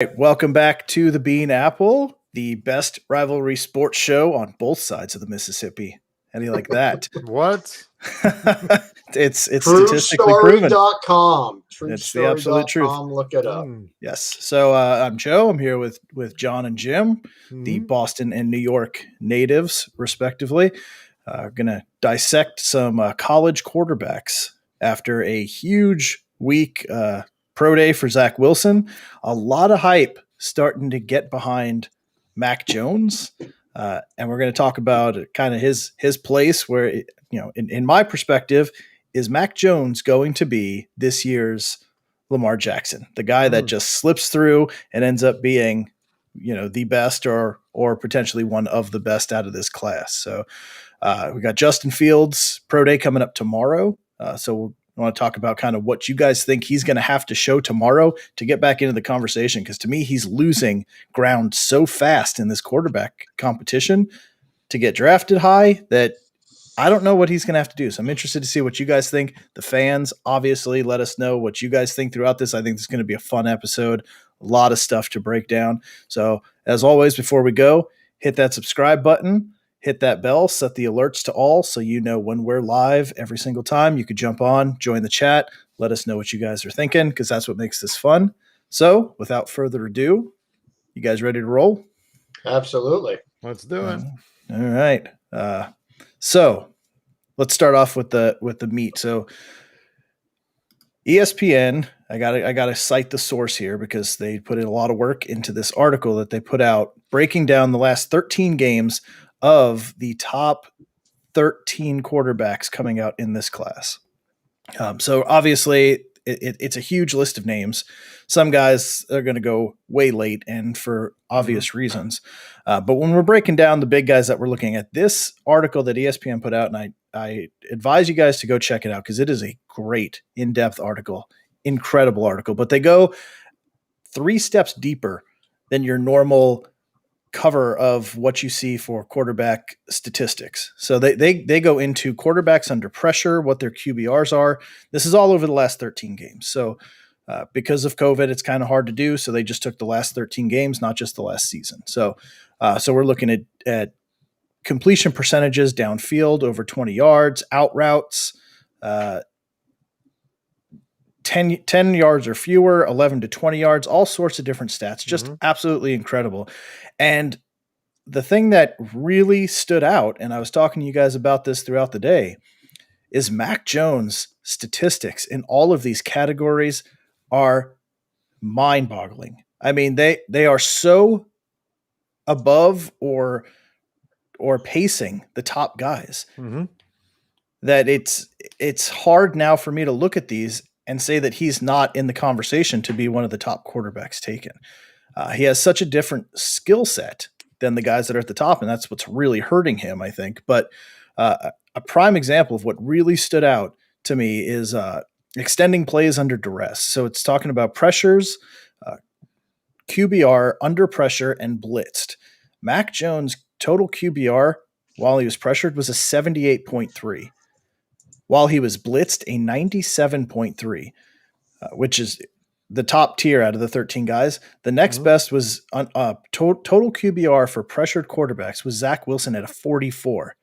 Right, welcome back to the Bean Apple, the best rivalry sports show on both sides of the Mississippi. How do you like that? What? It's statistically proven. TrueStory.com. It's the absolute truth. TrueStory.com. Look it up. Yes. So I'm Joe. I'm here with John and Jim, the Mhm. Boston and New York natives, respectively. Going to dissect some college quarterbacks after a huge week pro day for Zack Wilson. A lot of hype starting to get behind Mac Jones. And we're going to talk about kind of his place where, in my perspective, is Mac Jones going to be this year's Lamar Jackson, the guy that just slips through and ends up being, the best or potentially one of the best out of this class. So we got Justin Fields pro day coming up tomorrow. So I want to talk about kind of what you guys think he's going to have to show tomorrow to get back into the conversation. Because to me, he's losing ground so fast in this quarterback competition to get drafted high that I don't know what he's going to have to do. So I'm interested to see what you guys think. The fans, obviously, let us know what you guys think throughout this. I think this is going to be a fun episode. A lot of stuff to break down. So as always, before we go, hit that subscribe button. Hit that bell, set the alerts to all so you know when we're live every single time. You could jump on, join the chat, let us know what you guys are thinking because that's what makes this fun. So without further ado, you guys ready to roll? Absolutely. Let's do it. All right. So let's start off with the meat. So ESPN, I gotta cite the source here because they put in a lot of work into this article that they put out breaking down the last 13 games of the top 13 quarterbacks coming out in this class. So obviously it's a huge list of names. Some guys are going to go way late and for obvious reasons. But when we're breaking down the big guys that we're looking at, this article that ESPN put out, and I advise you guys to go check it out because it is a great in-depth article, incredible article, but they go 3 steps deeper than your normal cover of what you see for quarterback statistics. So they go into quarterbacks under pressure, what their QBRs are. This is all over the last 13 games. So because of COVID, it's kind of hard to do. So they just took the last 13 games, not just the last season. So we're looking at completion percentages downfield over 20 yards, out routes, 10 yards or fewer, 11 to 20 yards, all sorts of different stats, just absolutely incredible. And the thing that really stood out, and I was talking to you guys about this throughout the day, is Mac Jones' statistics in all of these categories are mind-boggling. I mean, they are so above or pacing the top guys that it's hard now for me to look at these and say that he's not in the conversation to be one of the top quarterbacks taken. He has such a different skill set than the guys that are at the top, and that's what's really hurting him, I think. But a prime example of what really stood out to me is extending plays under duress. So it's talking about pressures, QBR, under pressure, and blitzed. Mac Jones' total QBR while he was pressured was a 78.3. While he was blitzed, a 97.3, which is the top tier out of the 13 guys. The next best was total QBR for pressured quarterbacks was Zack Wilson at a 44.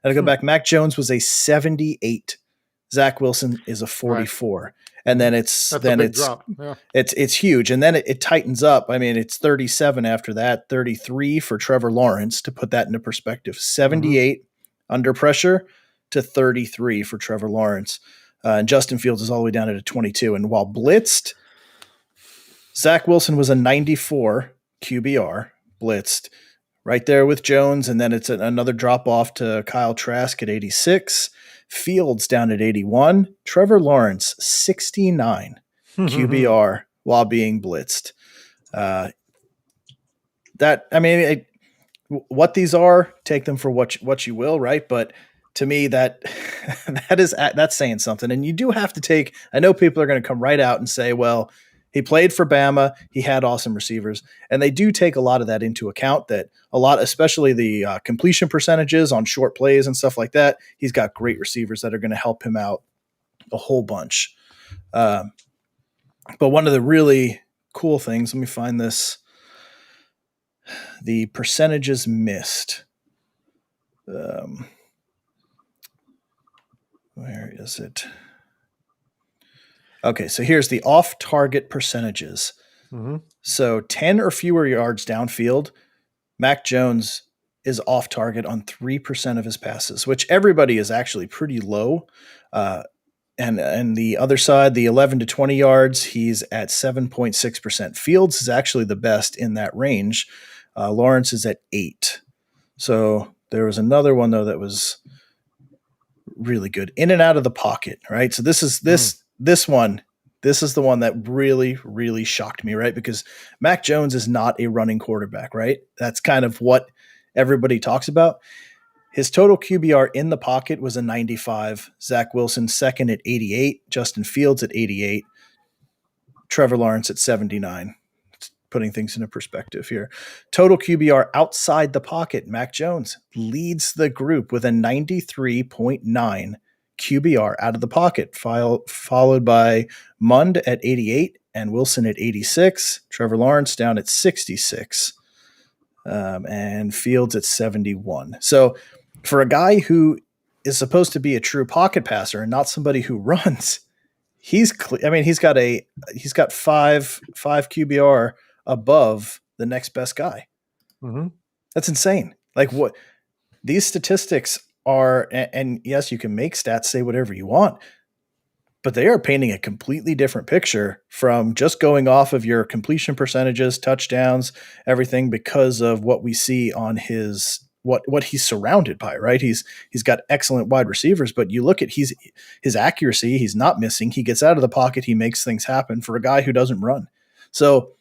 And I go back, Mac Jones was a 78. Zack Wilson is a 44. Right. And then it's huge. And then it tightens up. I mean, it's 37 after that, 33 for Trevor Lawrence, to put that into perspective. 78 under pressure to 33 for Trevor Lawrence. And Justin Fields is all the way down at a 22. And while blitzed, Zack Wilson was a 94 QBR, blitzed, right there with Jones. And then it's another drop off to Kyle Trask at 86. Fields down at 81. Trevor Lawrence, 69 QBR while being blitzed. What these are, take them for what you will, right? But to me, that's saying something. And you do have to take, I know people are going to come right out and say, well, he played for Bama. He had awesome receivers. And they do take a lot of that into account, that a lot, especially the completion percentages on short plays and stuff like that. He's got great receivers that are going to help him out a whole bunch. But one of the really cool things. Let me find this. The percentages missed. Where is it? Okay, so here's the off-target percentages. Mm-hmm. So 10 or fewer yards downfield, Mac Jones is off target on 3% of his passes, which everybody is actually pretty low. And the other side, the 11 to 20 yards, he's at 7.6%. Fields is actually the best in that range. Lawrence is at 8. So there was another one, though, that was really good. In and out of the pocket, right? So this is this one. This is the one that really, really shocked me, right? Because Mac Jones is not a running quarterback, right? That's kind of what everybody talks about. His total QBR in the pocket was a 95. Zack Wilson second at 88. Justin Fields at 88. Trevor Lawrence at 79. Putting things into perspective here. Total QBR outside the pocket. Mac Jones leads the group with a 93.9 QBR out of the pocket, followed by Mund at 88 and Wilson at 86. Trevor Lawrence down at 66. And Fields at 71. So for a guy who is supposed to be a true pocket passer and not somebody who runs, he's got 5 QBR above the next best guy. Mm-hmm. That's insane. Like what these statistics are, and yes, you can make stats say whatever you want, but they are painting a completely different picture from just going off of your completion percentages, touchdowns, everything, because of what we see on his what he's surrounded by, right? He's got excellent wide receivers, but you look at his accuracy, he's not missing. He gets out of the pocket, he makes things happen for a guy who doesn't run. So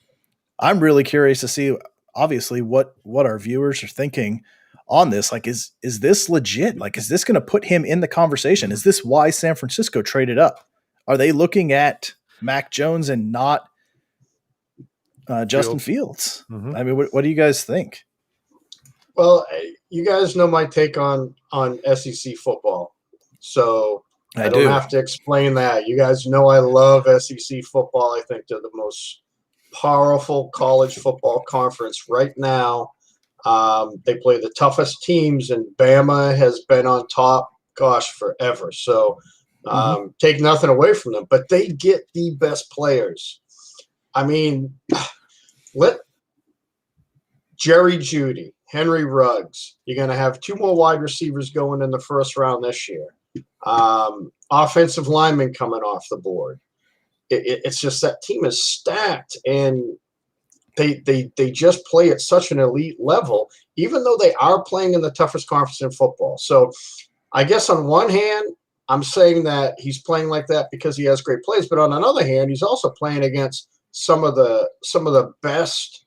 I'm really curious to see, obviously, what our viewers are thinking on this. Like, is this legit? Like, is this going to put him in the conversation? Is this why San Francisco traded up? Are they looking at Mac Jones and not Justin Fields? Mm-hmm. I mean, what do you guys think? Well, you guys know my take on SEC football, so I don't have to explain that. You guys know I love SEC football. I think they're the most powerful college football conference right now. They play the toughest teams, and Bama has been on top, forever. So take nothing away from them, but they get the best players. I mean, let Jerry Jeudy, Henry Ruggs, you're going to have 2 more wide receivers going in the first round this year. Offensive linemen coming off the board. It's just that team is stacked, and they just play at such an elite level, even though they are playing in the toughest conference in football. So I guess on one hand, I'm saying that he's playing like that because he has great plays, but on another hand, he's also playing against some of the best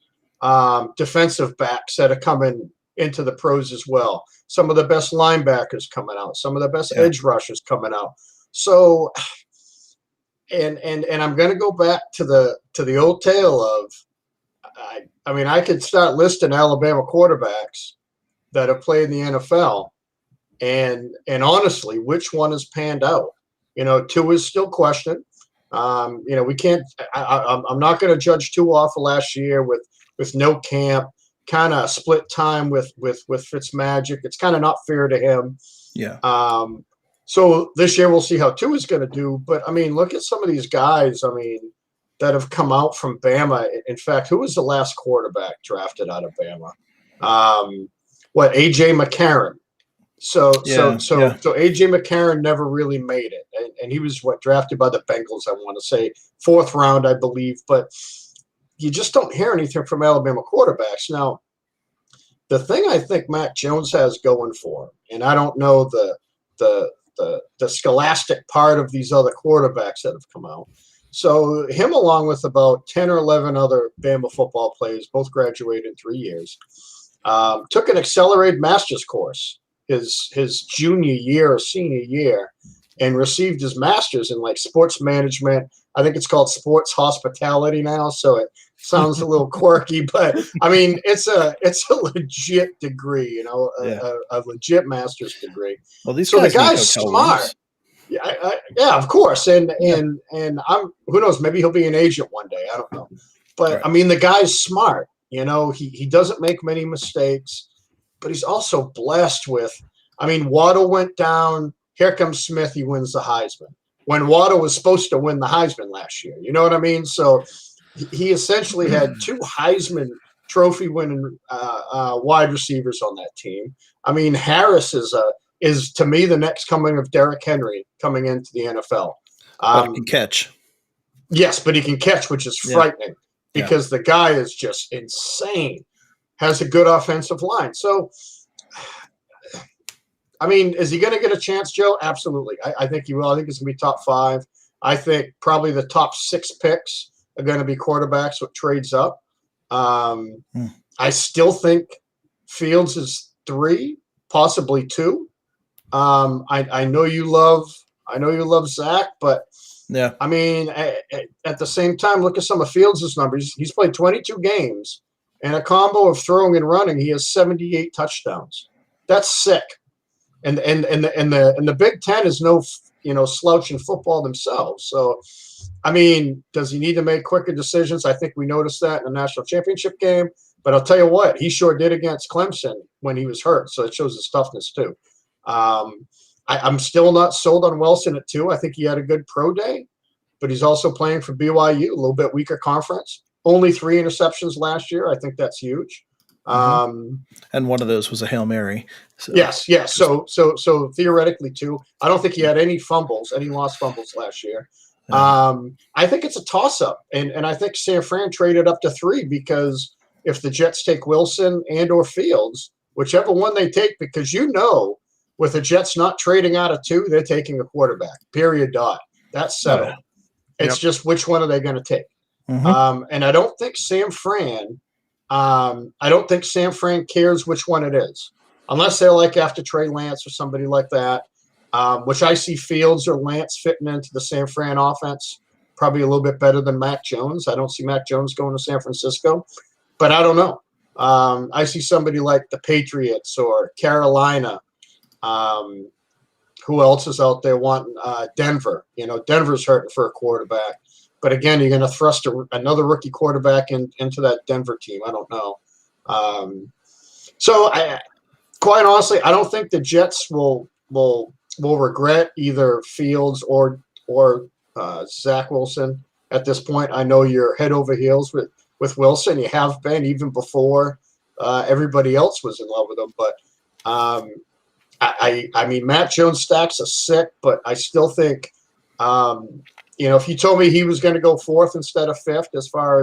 defensive backs that are coming into the pros as well. Some of the best linebackers coming out, some of the best edge rushers coming out. So, and I'm going to go back to the old tale of, I mean, I could start listing Alabama quarterbacks that have played in the NFL, and honestly, which one has panned out? You know, Tua is still questioned. We can't. I'm not going to judge Tua off of last year with no camp, kind of split time with Fitzmagic. It's kind of not fair to him. Yeah. So this year we'll see how Tua is going to do. But I mean, look at some of these guys. I mean, that have come out from Bama. In fact, who was the last quarterback drafted out of Bama? AJ McCarron. So AJ McCarron never really made it, and he was drafted by the Bengals. I want to say 4th round, I believe. But you just don't hear anything from Alabama quarterbacks. Now, the thing I think Mac Jones has going for him, and I don't know the scholastic part of these other quarterbacks that have come out. So him, along with about 10 or 11 other Bama football players, both graduated in 3 years, took an accelerated master's course his junior year or senior year, and received his master's in sports management. I think it's called sports hospitality now, so it sounds a little quirky, but I mean, it's a legit degree, a legit master's degree. Well, the guy's smart. Yeah, of course, and I'm, who knows, maybe he'll be an agent one day. I don't know, But I mean, the guy's smart. He doesn't make many mistakes, but he's also blessed with. I mean, Waddle went down. Here comes Smith. He wins the Heisman. When Waddle was supposed to win the Heisman last year, you know what I mean? So he essentially had 2 Heisman Trophy winning wide receivers on that team. I mean, Harris is to me the next coming of Derrick Henry coming into the NFL. But he can catch. Yes, but he can catch, which is frightening because the guy is just insane. Has a good offensive line. So, I mean, is he going to get a chance, Joe? Absolutely. I think he will. I think it's going to be top 5. I think probably the top 6 picks are going to be quarterbacks with trades up. I still think Fields is 3, possibly 2. I know you love Zach, but I mean, at the same time, look at some of Fields' numbers. He's played 22 games, and a combo of throwing and running, he has 78 touchdowns. That's sick. And the Big Ten is no slouch in football themselves. So, I mean, does he need to make quicker decisions? I think we noticed that in the national championship game. But I'll tell you what, he sure did against Clemson when he was hurt. So it shows his toughness too. I'm still not sold on Wilson at 2. I think he had a good pro day, but he's also playing for BYU, a little bit weaker conference. Only 3 interceptions last year. I think that's huge. And one of those was a Hail Mary. So. Yes. So theoretically 2. I don't think he had any lost fumbles last year. I think it's a toss-up, and I think San Fran traded up to 3 because if the Jets take Wilson and or Fields, whichever one they take, because with the Jets not trading out of 2, they're taking a quarterback. Period. That's settled. It's just which one are they going to take? And I don't think San Fran. I don't think San Fran cares which one it is, unless they're like after Trey Lance or somebody like that. Which I see Fields or Lance fitting into the San Fran offense probably a little bit better than Mac Jones. I don't see Mac Jones going to San Francisco, but I don't know. I see somebody like the Patriots or Carolina. Who else is out there wanting Denver? Denver's hurting for a quarterback. But again, you're going to thrust another rookie quarterback into that Denver team. I don't know. So quite honestly, I don't think the Jets will regret either Fields or Zack Wilson at this point. I know you're head over heels with Wilson. You have been even before everybody else was in love with him. But I mean, Matt Jones stacks are sick, but I still think, if you told me he was going to go 4th instead of 5th as far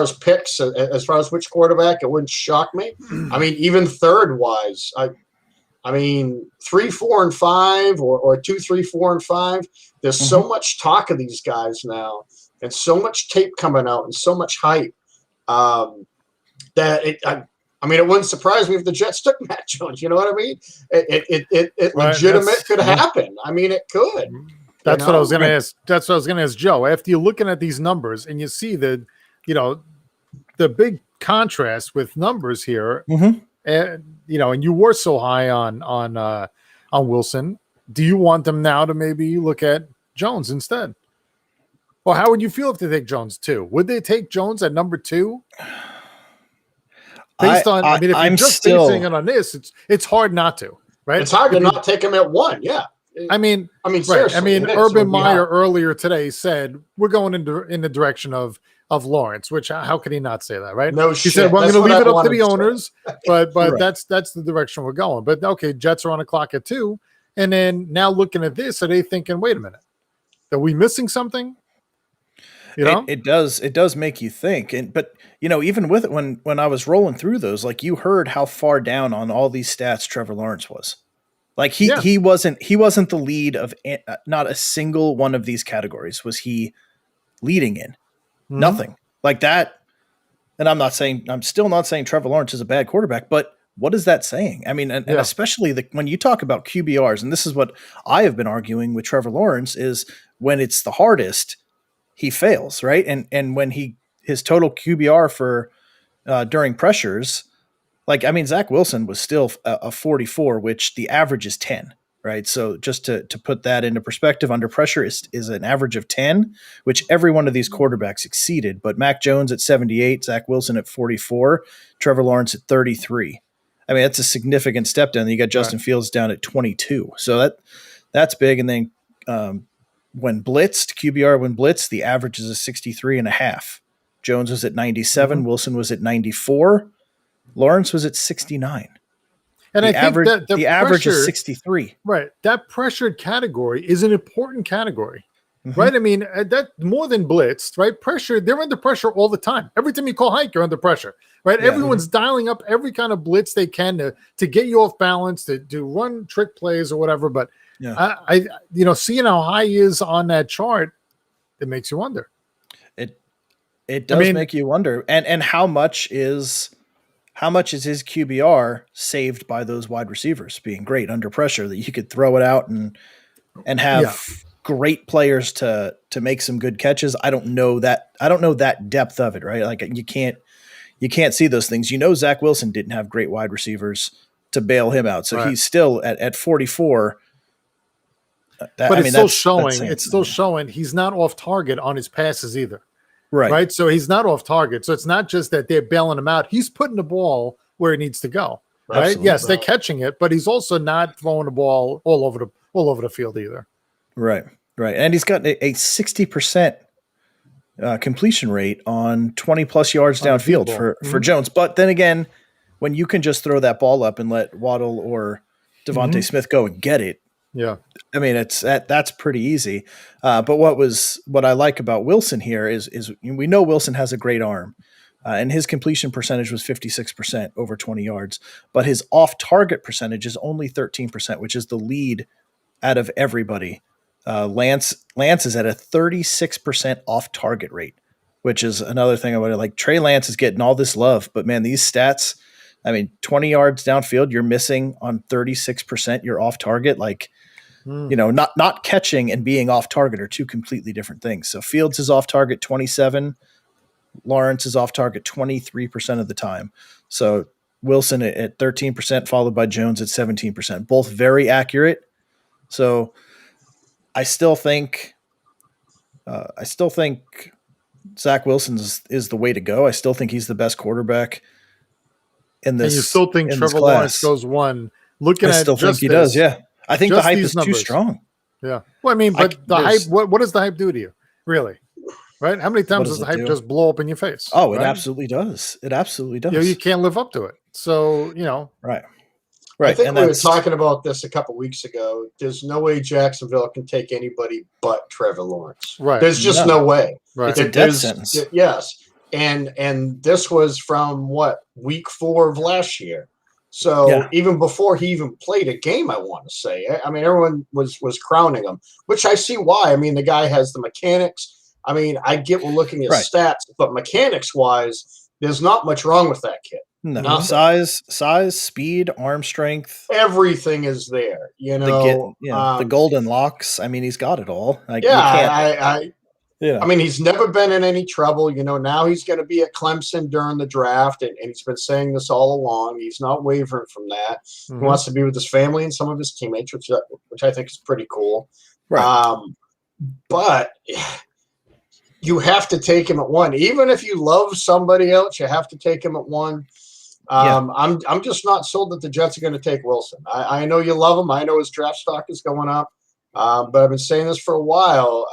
as picks, as far as which quarterback, it wouldn't shock me. I mean, even 3rd wise, I mean, 3, 4, and 5, or 2, 3, 4, and 5. There's so much talk of these guys now, and so much tape coming out, and so much hype that it wouldn't surprise me if the Jets took Matt Jones. You know what I mean? It legitimate could happen. I mean, it could. That's what I was going to ask. That's what I was going to ask Joe. After you're looking at these numbers and you see the big contrast with numbers here, and you were so high on Wilson. Do you want them now to maybe look at Jones instead? Well, how would you feel if they take Jones too? Would they take Jones at number 2? Based on, if you're just basing it on this, it's hard not to, right? It's hard to not take him at 1. Yeah. I mean, seriously, I mean, Urban Meyer earlier today said we're going in the direction of Lawrence, which how could he not say that, right? No shit. He said, well, I'm going to leave it up to the owners, but that's the direction we're going. But okay, Jets are on the clock at 2. And then now looking at this, are they thinking, wait a minute, are we missing something? It does make you think. But even with it, when I was rolling through those, like you heard how far down on all these stats Trevor Lawrence was. Like he wasn't the lead of not a single one of these categories was he leading in. Nothing like that. And I'm still not saying Trevor Lawrence is a bad quarterback, but what is that saying? I mean, and especially when you talk about QBRs, and this is what I have been arguing with Trevor Lawrence is when it's the hardest, he fails, right? And when his total QBR for during pressures, Zack Wilson was still a 44, which the average is 10. right? So just to put that into perspective, under pressure is an average of 10, which every one of these quarterbacks exceeded. But Mac Jones at 78, Zack Wilson at 44, Trevor Lawrence at 33. I mean, that's a significant step down. You got Justin Fields down at 22. So that's big. And then when blitzed, the average is a 63.5. Jones was at 97. Wilson was at 94. Lawrence was at 69. And I think that the average is 63. Right. That pressured category is an important category, right? I mean, that more than blitzed, right? Pressure, they're under pressure all the time. Every time you call hike, you're under pressure, right? Yeah. Everyone's dialing up every kind of blitz they can to get you off balance, to run trick plays or whatever. But I seeing how high he is on that chart, it makes you wonder. It does make you wonder. And how much is his QBR saved by those wide receivers being great under pressure, that you could throw it out and have great players to make some good catches? I don't know that depth of it, right? Like you can't see those things. Zack Wilson didn't have great wide receivers to bail him out. So he's still at 44. It's still showing he's not off target on his passes either. Right. So he's not off target. So it's not just that they're bailing him out. He's putting the ball where it needs to go. Right. Absolutely. Yes, they're catching it, but he's also not throwing the ball all over the field either. Right. And he's got a 60% completion rate on 20 plus yards downfield for Jones. But then again, when you can just throw that ball up and let Waddle or Devontae Smith go and get it. Yeah. I mean, that's pretty easy. But what I like about Wilson here is we know Wilson has a great arm, and his completion percentage was 56% over 20 yards, but his off-target percentage is only 13%, which is the lead out of everybody. Lance is at a 36% off-target rate, which is another thing I would like. Trey Lance is getting all this love, but man, these stats, 20 yards downfield, you're missing on 36%. You're off target. Not catching and being off target are two completely different things. So Fields is off target 27. Lawrence is off target 23% of the time. So Wilson at 13%, followed by Jones at 17%. Both very accurate. So I still think Zack Wilson is the way to go. I still think he's the best quarterback in this. And you still think Trevor Lawrence goes one? I still think he does. Yeah, I think the hype is too strong. Yeah. Well, but the hype. What does the hype do to you? Really? Right? How many times does the hype just blow up in your face? Oh, it absolutely does. It absolutely does. You can't live up to it. So Right. I think we were talking about this a couple weeks ago. There's no way Jacksonville can take anybody but Trevor Lawrence. Right. There's just no way. Right. It's a death sentence. Yes. And this was from week 4 of last year. So even before he even played a game, I want to say, everyone was crowning him, which I see why. The guy has the mechanics. I get we're looking at stats, but mechanics wise, there's not much wrong with that kid. No, size, speed, arm strength, everything is there. The golden locks. He's got it all. He's never been in any trouble. Now he's going to be at Clemson during the draft, and he's been saying this all along. He's not wavering from that. He wants to be with his family and some of his teammates, which I think is pretty cool. Right. But you have to take him at 1. Even if you love somebody else, you have to take him at 1. I'm just not sold that the Jets are going to take Wilson. I know you love him. I know his draft stock is going up. But I've been saying this for a while.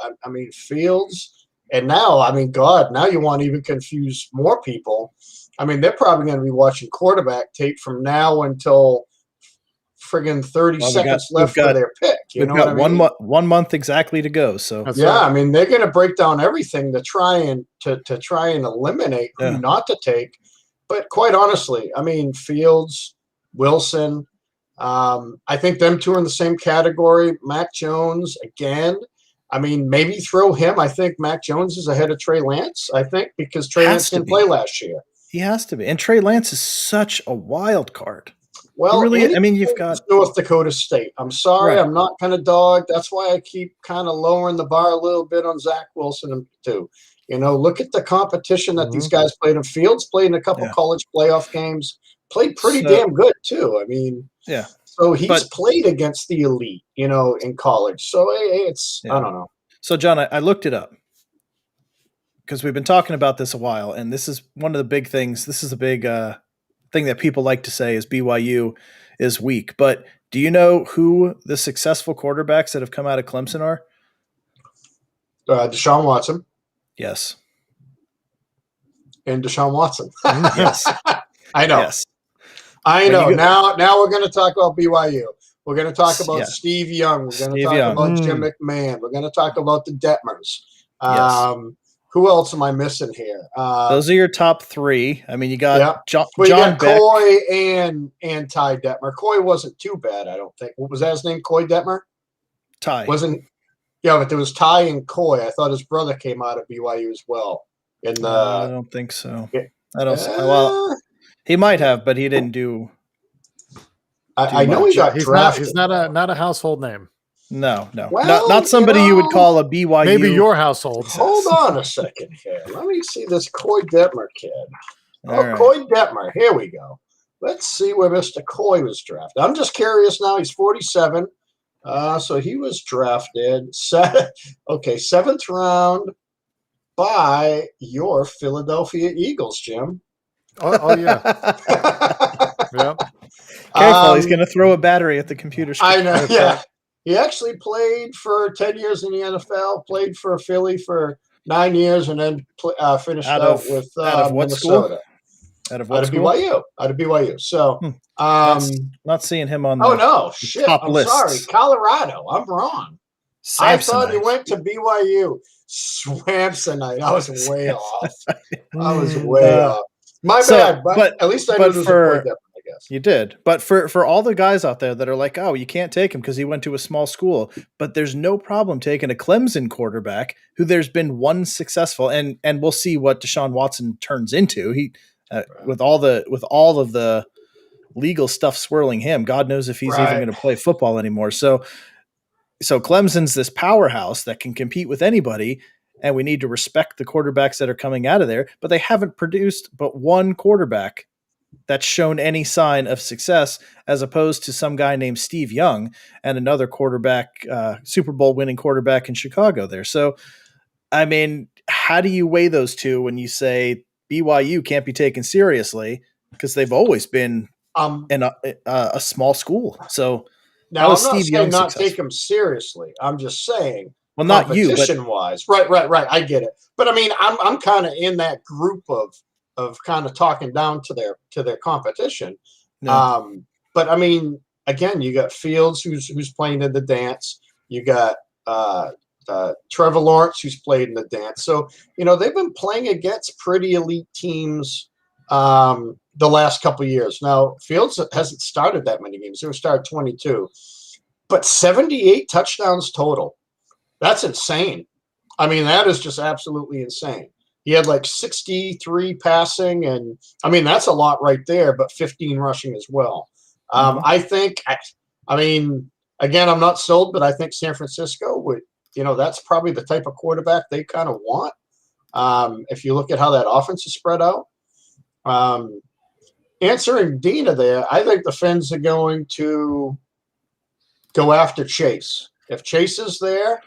Fields, and now, now you want to even confuse more people. They're probably going to be watching quarterback tape from now until friggin' 30 seconds left for their pick. We've got 1 month exactly to go. So they're going to break down everything to try and eliminate who not to take. But quite honestly, Fields, Wilson. I think them two are in the same category. Mac Jones, again. Maybe throw him. I think Mac Jones is ahead of Trey Lance, because Trey Lance didn't play last year. He has to be. And Trey Lance is such a wild card. Well, you've got North Dakota State. I'm sorry, I'm not going to dog. That's why I keep kind of lowering the bar a little bit on Zack Wilson, too. Look at the competition that these guys played in. Fields played in a couple college playoff games. Played pretty damn good, too. So he's played against the elite, in college. So it's I don't know. So John, I looked it up because we've been talking about this a while, and this is one of the big things. This is a big thing that people like to say is BYU is weak. But do you know who the successful quarterbacks that have come out of Clemson are? Deshaun Watson. Yes. And Deshaun Watson. Yes. I know. Yes. I know. Now we're going to talk about BYU. We're going to talk about Steve Young. We're going to talk about Jim McMahon. We're going to talk about the Detmers. Who else am I missing here? Those are your top three. I mean, you got John got Beck. Coy and Ty Detmer. Coy wasn't too bad, I don't think. What was that his name? Coy Detmer? Ty. Yeah, but there was Ty and Coy. I thought his brother came out of BYU as well. I don't think so. I don't. Well, he might have, but he didn't do. I know he got drafted. He's not a household name. No. Well, not somebody you would call a BYU. Maybe your household. Hold on a second here. Let me see this Coy Detmer kid. Right. Coy Detmer. Here we go. Let's see where Mr. Coy was drafted. I'm just curious now. He's 47. So he was drafted seventh round by your Philadelphia Eagles, Jim. Oh yeah. Yeah. Careful, he's going to throw a battery at the computer screen. I know, yeah. He actually played for 10 years in the NFL, played for Philly for 9 years, and then finished out of what Minnesota. School? Out of BYU. Out of BYU. So, not seeing him on the top list. Sorry, Colorado. I'm wrong. Samsonite. I thought he went to BYU. Samsonite. I was way off. My bad, but at least I knew there was a point there. You did. But for all the guys out there that are like, oh, you can't take him because he went to a small school, but there's no problem taking a Clemson quarterback who there's been one successful, and we'll see what Deshaun Watson turns into. He with all of the legal stuff swirling him, God knows if he's even going to play football anymore. So Clemson's this powerhouse that can compete with anybody, and we need to respect the quarterbacks that are coming out of there, but they haven't produced but one quarterback that's shown any sign of success, as opposed to some guy named Steve Young and another quarterback, Super Bowl winning quarterback in Chicago there. So, I mean, how do you weigh those two when you say BYU can't be taken seriously because they've always been in a small school? So now I'm not saying not take them seriously. I'm just saying, well, not you, competition wise, right. I get it, but I mean, I'm kind of in that group of kind of talking down to their competition. No. But I mean, again, you got Fields who's playing in the dance. You got Trevor Lawrence who's played in the dance. So, they've been playing against pretty elite teams the last couple of years. Now, Fields hasn't started that many games. He started 22. But 78 touchdowns total. That's insane. I mean, that is just absolutely insane. He had like 63 passing, and I mean, that's a lot right there, but 15 rushing as well. I think, I mean, again, I'm not sold, but I think San Francisco would, that's probably the type of quarterback they kind of want. If you look at how that offense is spread out. Answering Dina there, I think the Fins are going to go after Chase. If Chase is there,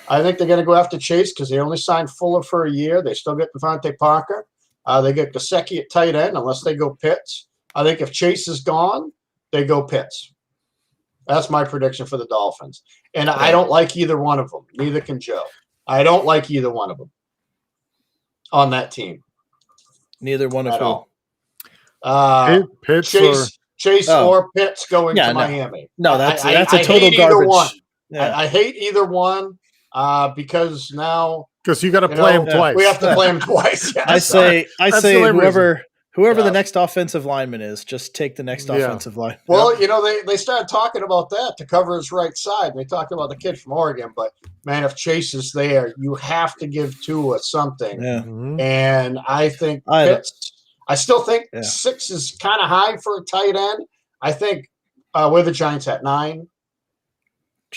I think they're going to go after Chase because they only signed Fuller for a year. They still get Devontae Parker. They get Gesicki at tight end unless they go Pitts. I think if Chase is gone, they go Pitts. That's my prediction for the Dolphins. And I don't like either one of them. Neither can Joe. I don't like either one of them on that team. Neither one of who? Pitts Chase or Pitts going to Miami. No, that's a total garbage. One. Yeah. I hate either one. Because you got to play him twice. We have to play him twice. Yes. I say whoever the next offensive lineman is, just take the next offensive line. Well, they started talking about that to cover his right side. They talked about the kid from Oregon, but man, if Chase is there, you have to give Tua something. Yeah. And I think I still think 6 is kind of high for a tight end. I think where the Giants at 9.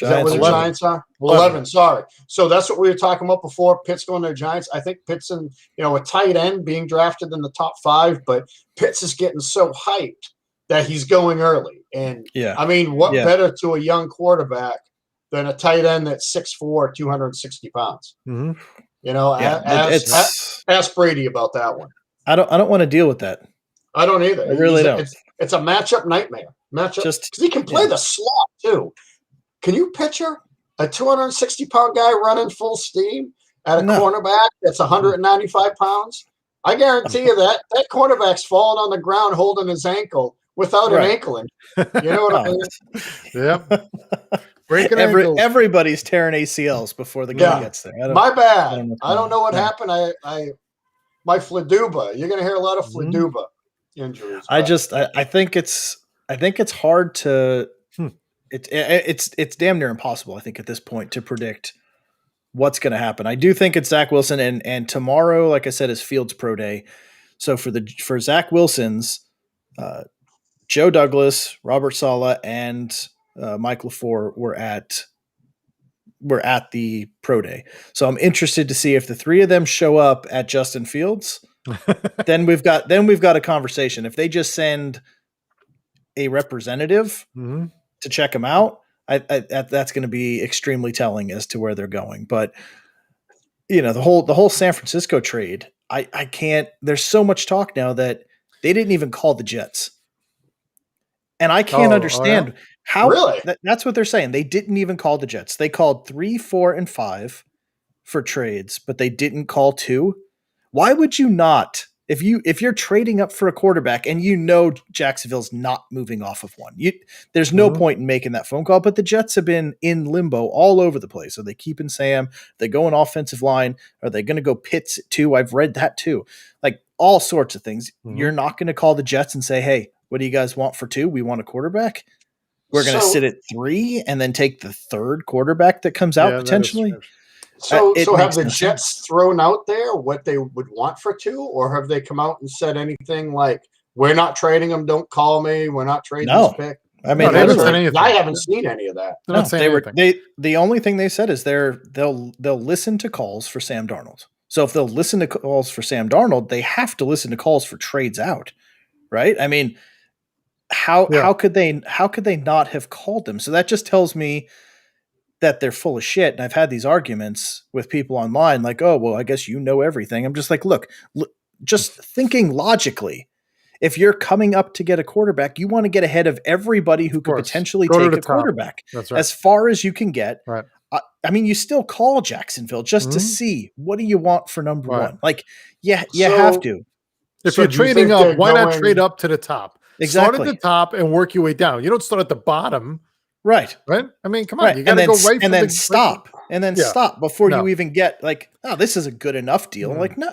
Is that where the Giants are? 11, sorry. So that's what we were talking about before, Pitts going to the Giants. I think Pitts and, a tight end being drafted in the top 5, but Pitts is getting so hyped that he's going early. And yeah, I mean, what better to a young quarterback than a tight end that's 6'4", 260 pounds? Mm-hmm. You know, ask Brady about that one. I don't want to deal with that. I don't either. I really don't. It's a matchup nightmare. Because he can play the slot too. Can you picture a 260-pound guy running full steam at a cornerback that's 195 pounds? I guarantee you that cornerback's falling on the ground holding his ankle without an ankle injury. You know what I mean? Yep. Breaking ankles. Everybody's tearing ACLs before the guy gets there. My bad. I don't know what happened. My Fladuba. You're going to hear a lot of Fladuba injuries. I think it's hard to. It's damn near impossible. I think at this point to predict what's going to happen. I do think it's Zack Wilson, and tomorrow, like I said, is Fields Pro Day. So for Zack Wilson's, Joe Douglas, Robert Saleh, and Mike LaFleur were at the Pro Day. So I'm interested to see if the three of them show up at Justin Fields. then we've got a conversation. If they just send a representative to check them out, that's going to be extremely telling as to where they're going. But the whole San Francisco trade, I can't. There's so much talk now that they didn't even call the Jets, and I can't understand how. Really? That's what they're saying. They didn't even call the Jets. They called 3, 4, and 5 for trades, but they didn't call 2. Why would you not? If you're trading up for a quarterback and Jacksonville's not moving off of one, there's no point in making that phone call. But the Jets have been in limbo all over the place. Are they keeping Sam? Are they going offensive line? Are they going to go Pitts too? I've read that too. Like all sorts of things. You're not going to call the Jets and say, "Hey, what do you guys want for 2? We want a quarterback. We're going to sit at 3 and then take the third quarterback that comes out potentially." So have the Jets thrown out there what they would want for 2, or have they come out and said anything like, "We're not trading them. Don't call me. We're not trading this pick"? I mean, I haven't seen any of that. The only thing they said is they'll listen to calls for Sam Darnold. So if they'll listen to calls for Sam Darnold, they have to listen to calls for trades out, right? I mean, how could they not have called them? So that just tells me that they're full of shit. And I've had these arguments with people online like, "Oh, well, I guess you know everything." I'm just like, look, just thinking logically, if you're coming up to get a quarterback, you want to get ahead of everybody who could potentially take a quarterback as far as you can get. Right. I mean, you still call Jacksonville just to see, what do you want for number one? Like, you have to. If you're trading up, why not trade up to the top? Exactly. Start at the top and work your way down. You don't start at the bottom. Right. I mean, come on. You got to go right. And then stop. And then stop before you even get like, "Oh, this is a good enough deal." Like, no.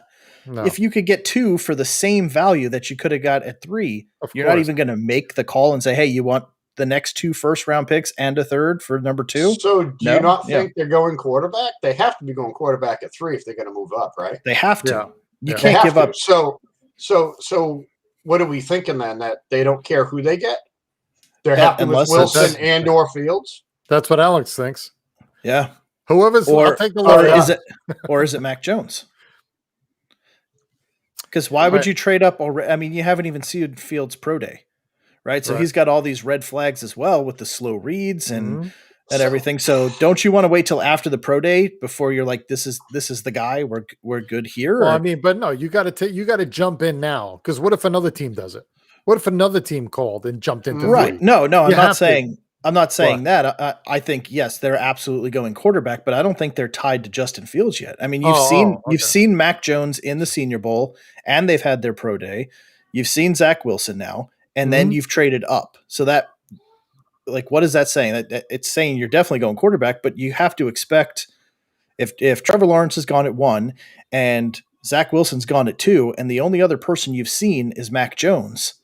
If you could get 2 for the same value that you could have got at 3, you're not even going to make the call and say, "Hey, you want the next 2 first-round picks and a third for number 2? So do you not think they're going quarterback? They have to be going quarterback at 3 if they're going to move up, right? They have to. You can't give up. So what are we thinking then? That they don't care who they get? They're happy with Wilson and or Fields? That's what Alex thinks. Yeah. Whoever's I'll take the look. Is it Mac Jones? Because why would you trade up already? I mean, you haven't even seen Fields Pro Day, right? So he's got all these red flags as well with the slow reads and everything. So don't you want to wait till after the Pro Day before you're like, this is the guy, we're good here? Well, I mean, but no, you got to jump in now, because what if another team does it? What if another team called and jumped into right? three? No, I'm not saying that. I think yes, they're absolutely going quarterback, but I don't think they're tied to Justin Fields yet. I mean, you've seen Mac Jones in the Senior Bowl, and they've had their pro day. You've seen Zack Wilson now, and then you've traded up. So that, like, what is that saying? That it's saying you're definitely going quarterback, but you have to expect if Trevor Lawrence has gone at 1 and Zack Wilson's gone at 2, and the only other person you've seen is Mac Jones.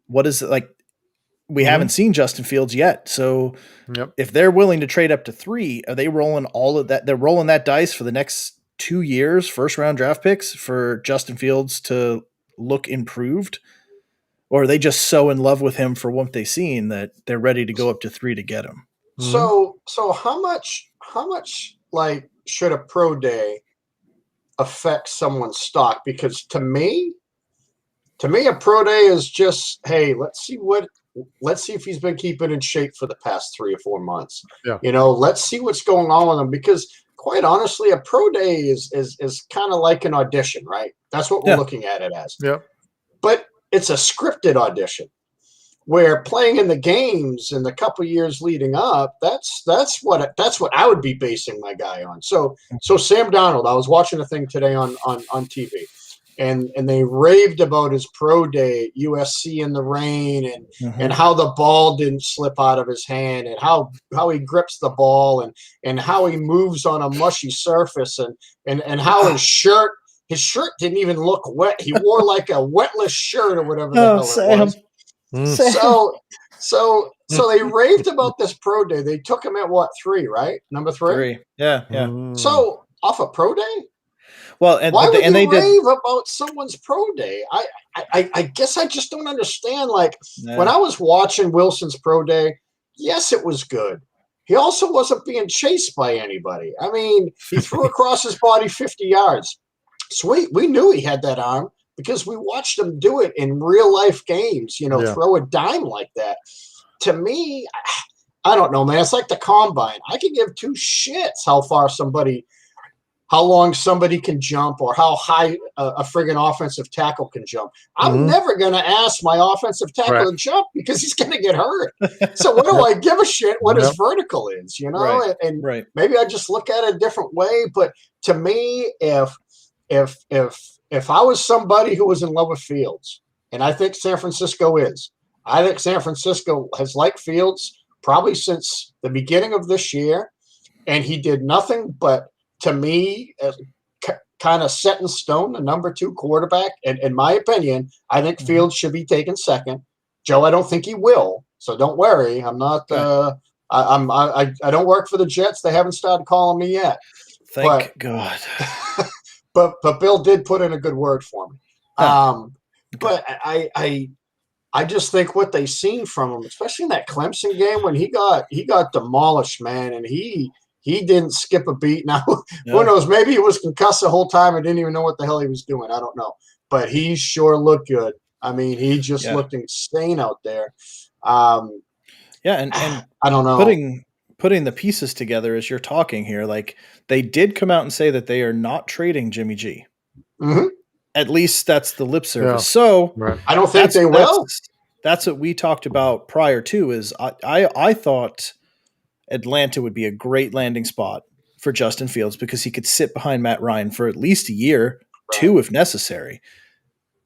What is it like? We haven't seen Justin Fields yet. So if they're willing to trade up to 3, are they rolling all of that? They're rolling that dice for the next 2 years, first round draft picks for Justin Fields to look improved? Or are they just so in love with him for what they've seen that they're ready to go up to 3 to get him? So how much like should a pro day affect someone's stock? Because to me, To me, a pro day is just, hey, let's see if he's been keeping in shape for the past 3 or 4 months. Yeah. Let's see what's going on with him, because quite honestly, a pro day is kind of like an audition, right? That's what we're looking at it as. Yeah. But it's a scripted audition, where playing in the games in the couple years leading up, that's what I would be basing my guy on. So Sam Darnold, I was watching a thing today on TV, and they raved about his pro day at USC in the rain, and how the ball didn't slip out of his hand, and how he grips the ball, and how he moves on a mushy surface, and how his shirt didn't even look wet. He wore like a wetless shirt or whatever the hell it was. So they raved about this pro day. They took him at what, 3, right? Number 3? Yeah. So off a pro day? Well, why would you rave about someone's pro day? I guess I just don't understand. Like, when I was watching Wilson's pro day, yes, it was good. He also wasn't being chased by anybody. I mean, he threw across his body 50 yards. Sweet. We knew he had that arm, because we watched him do it in real life games, throw a dime like that. To me, I don't know, man. It's like the combine. I could give 2 shits how long somebody can jump, or how high a friggin' offensive tackle can jump. I'm never going to ask my offensive tackle to jump, because he's going to get hurt. So what do I give a shit what his vertical is, And maybe I just look at it a different way. But to me, if I was somebody who was in love with Fields, and I think San Francisco is, I think San Francisco has liked Fields probably since the beginning of this year, and he did nothing but, to me, kind of set in stone the number 2 quarterback. And in my opinion, I think Fields should be taken second. Joe, I don't think he will, so don't worry. I'm not. I don't work for the Jets. They haven't started calling me yet. Thank God. But Bill did put in a good word for me. But I just think what they've seen from him, especially in that Clemson game when he got demolished, man, and he didn't skip a beat. Now, who knows? Maybe he was concussed the whole time and didn't even know what the hell he was doing. I don't know. But he sure looked good. I mean, he just looked insane out there. And I don't know. Putting the pieces together as you're talking here, like, they did come out and say that they are not trading Jimmy G. At least that's the lip service. So I don't think they will. That's what we talked about prior to. Is I thought Atlanta would be a great landing spot for Justin Fields, because he could sit behind Matt Ryan for at least a year, 2 if necessary.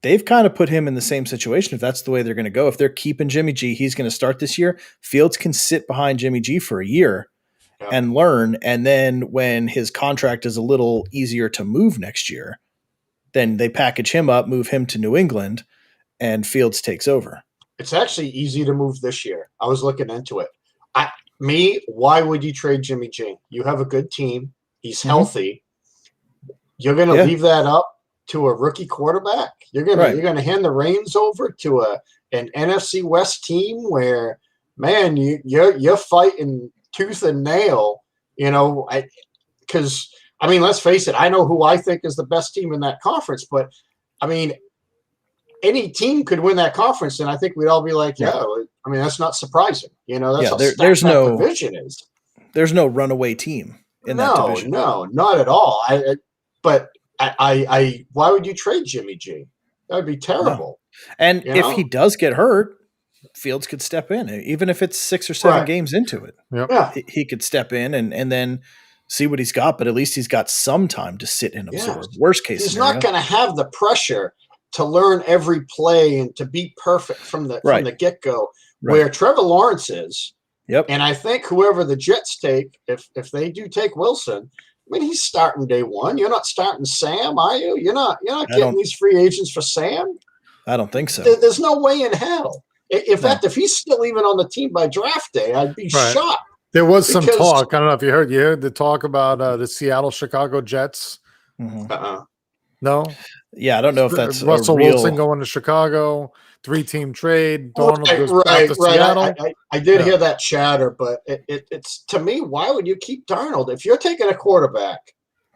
They've kind of put him in the same situation. If that's the way they're going to go, if they're keeping Jimmy G, he's going to start this year. Fields can sit behind Jimmy G for a year and learn. And then when his contract is a little easier to move next year, then they package him up, move him to New England, and Fields takes over. It's actually easy to move this year. I was looking into it. Why would you trade Jimmy G? You have a good team. He's healthy. You're going to leave that up to a rookie quarterback? You're gonna hand the reins over to an NFC West team where, man, you're fighting tooth and nail, because I mean, let's face it, I know who I think is the best team in that conference, but I mean, any team could win that conference, and I think we'd all be like, I mean, that's not surprising. That's how there's no division is. There's no runaway team in that division. No, not at all. But why would you trade Jimmy G? That would be terrible. No. And if he does get hurt, Fields could step in, even if it's 6 or 7 games into it. He could step in and then see what he's got, but at least he's got some time to sit and absorb. Worst case he's scenario. Not going to have the pressure to learn every play and to be perfect from the get-go, where Trevor Lawrence is. And I think whoever the Jets take, if they do take Wilson, I mean, he's starting day one. You're not starting Sam, are you? You're not getting these free agents for Sam? I don't think so. There's no way in hell. In fact, if he's still even on the team by draft day, I'd be shocked. There was some talk. I don't know if you heard the talk about the Seattle-Chicago Jets. No? Yeah, I don't know if that's Russell Wilson going to Chicago, 3-team trade. Donald goes back to Seattle. I did hear that chatter, but it's to me, why would you keep Darnold? If you're taking a quarterback,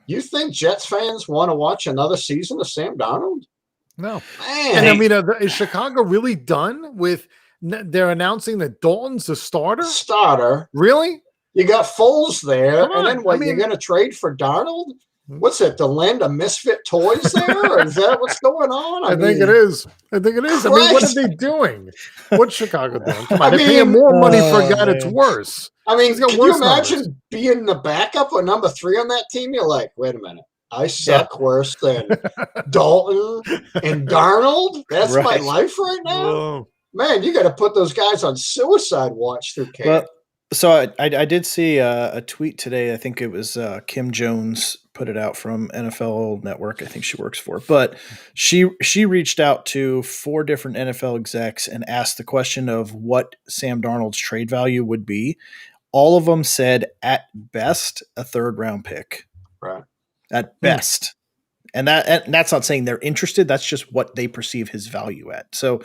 you think Jets fans want to watch another season of Sam Darnold? No. Man. And I mean, is Chicago really done with? They're announcing that Dalton's the starter. Really? You got Foles there, Come on. and then what? You're going to trade for Darnold? What's it? The land of misfit toys there? Or is that what's going on? I think it is. Christ. I mean, what are they doing? What's Chicago doing? Come on, they're paying more money for a guy that's worse. I mean, can you imagine being the backup or number 3 on that team? You're like, wait a minute. I suck worse than Dalton and Darnold. That's my life right now. Whoa. Man, you got to put those guys on suicide watch through camp. Well, so I did see a tweet today. I think it was Kim Jones put it out from NFL Network. I think she works for, but she reached out to 4 different NFL execs and asked the question of what Sam Darnold's trade value would be. All of them said at best a 3rd round pick. Right. At best. And that's not saying they're interested. That's just what they perceive his value at. So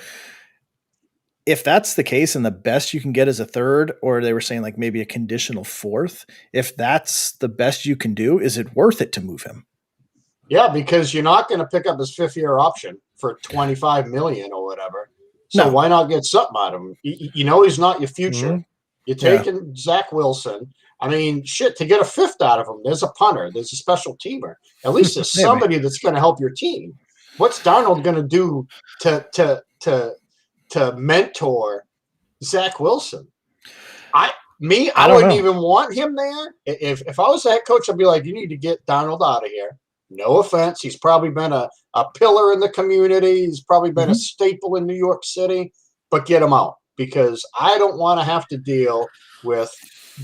if that's the case and the best you can get is a 3rd, or they were saying like maybe a conditional 4th, if that's the best you can do, is it worth it to move him? Yeah, because you're not going to pick up his 5th-year option for $25 million or whatever. So why not get something out of him? You know he's not your future. Mm-hmm. You're taking Zack Wilson. I mean, shit, to get a 5th out of him, there's a punter, there's a special teamer. At least there's somebody that's going to help your team. What's Darnold going to do to mentor Zack Wilson? I wouldn't even want him there. If I was the head coach, I'd be like, you need to get Darnold out of here. No offense. He's probably been a pillar in the community. He's probably been a staple in New York City, but get him out, because I don't want to have to deal with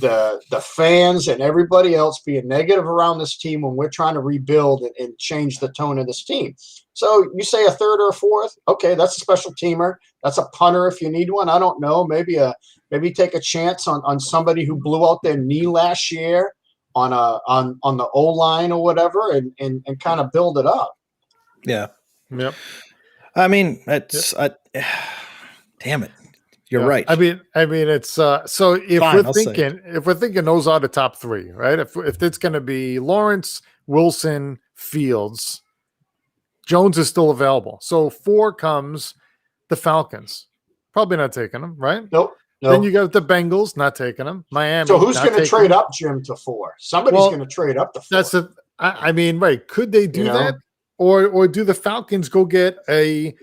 the fans and everybody else being negative around this team when we're trying to rebuild and change the tone of this team. So you say a 3rd or a 4th, okay, that's a special teamer. That's a punter if you need one. I don't know. Maybe take a chance on somebody who blew out their knee last year on the O-line or whatever, and kind of build it up. Yeah. Yep. I mean, it's damn it. You're right. I mean, it's so if we're thinking those are the top 3, right? If it's going to be Lawrence, Wilson, Fields, Jones is still available. So 4 comes the Falcons. Probably not taking them, right? Nope. Then you got the Bengals, not taking them. Miami. So who's going to trade up, Jim, to 4? Somebody's going to trade up to 4. I mean, right? Could they do that, or do the Falcons go get a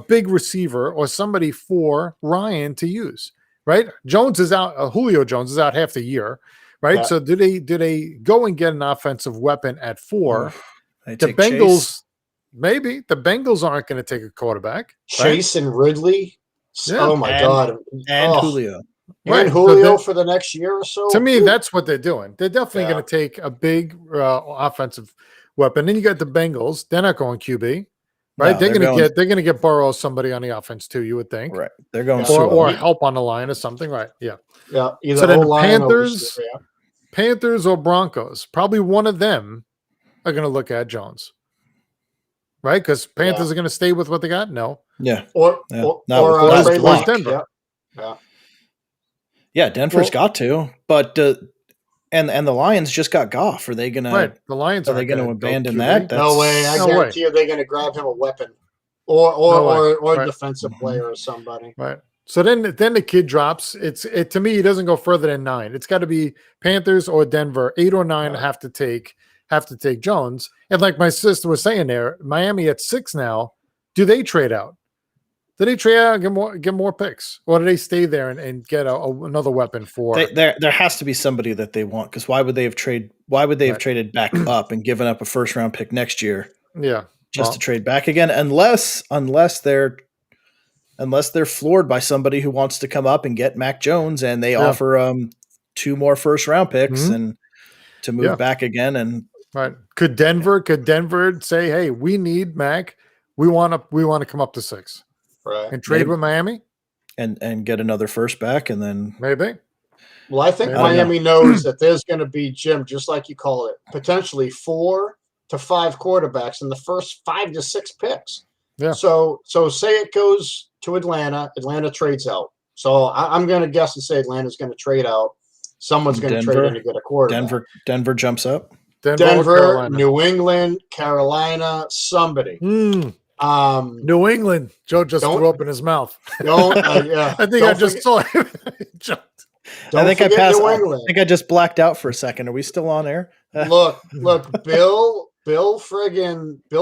big receiver or somebody for Ryan to use? Right? Jones is out. Julio Jones is out half the year, right? Yeah. So do they go and get an offensive weapon at 4? The Bengals. Chase. Maybe the Bengals aren't going to take a quarterback. Chase and Ridley. Yeah. Oh my God. And Julio. And Julio for the next year or so. To me, that's what they're doing. They're definitely going to take a big offensive weapon. Then you got the Bengals. They're not going QB, right? No, they're going to get Burrow, somebody on the offense too. You would think, right? They're going or help on the line or something, right? Yeah. Yeah. So then Panthers or Broncos. Probably one of them are going to look at Jones. Right, because Panthers are going to stay with what they got. No, or Denver. Yeah, Denver's got to, but and the Lions just got Goff. Are they going to? Right, the Lions are they going to abandon that? No way! I guarantee you, they're going to grab him a weapon or defensive player or somebody. Right. So then the kid drops. It to me, he doesn't go further than 9. It's got to be Panthers or Denver. 8 or 9 have to take Jones. And like my sister was saying there, Miami at 6 now, do they trade out? Do they trade out and get more picks? Or do they stay there and get another weapon for there has to be somebody that they want, because why would they have traded back up and given up a 1st round pick next year? Yeah. To trade back again, unless they're floored by somebody who wants to come up and get Mac Jones and they offer 2 more 1st round picks and to move back again. And right. Could Denver say, hey, we need Mac. We want to come up to 6. Right. And trade with Miami? And get another 1st back, and then maybe. Well, I think Miami knows that there's going to be, Jim, just like you call it, potentially 4 to 5 quarterbacks in the first 5 to 6 picks. Yeah. So say it goes to Atlanta. Atlanta trades out. So I'm going to guess and say Atlanta's going to trade out. Someone's going to trade in to get a quarterback. Denver jumps up. Denver, New England, Carolina, somebody. New England. Joe just threw up in his mouth. Don't. Yeah. I think I just saw him. I think I just blacked out for a second. Are we still on air? Look, Bill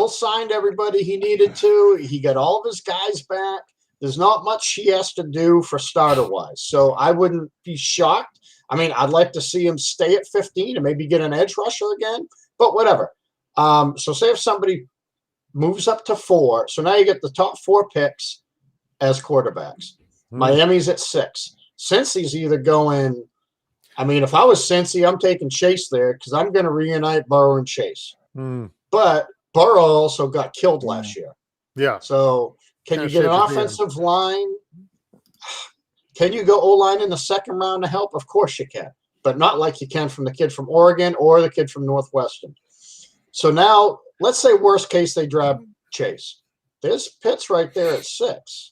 signed everybody he needed to. He got all of his guys back. There's not much he has to do for starter-wise. So I wouldn't be shocked. I mean, I'd like to see him stay at 15 and maybe get an edge rusher again, but whatever. So say if somebody moves up to 4, so now you get the top 4 picks as quarterbacks. Miami's at 6. Cincy's either going – I mean, if I was Cincy, I'm taking Chase there because I'm going to reunite Burrow and Chase. But Burrow also got killed last year. Yeah. So can you get an offensive line? Can you go O-line in the second round to help? Of course you can, but not like you can from the kid from Oregon or the kid from Northwestern. So now, let's say worst case they draft Chase. There's Pitts right there at 6.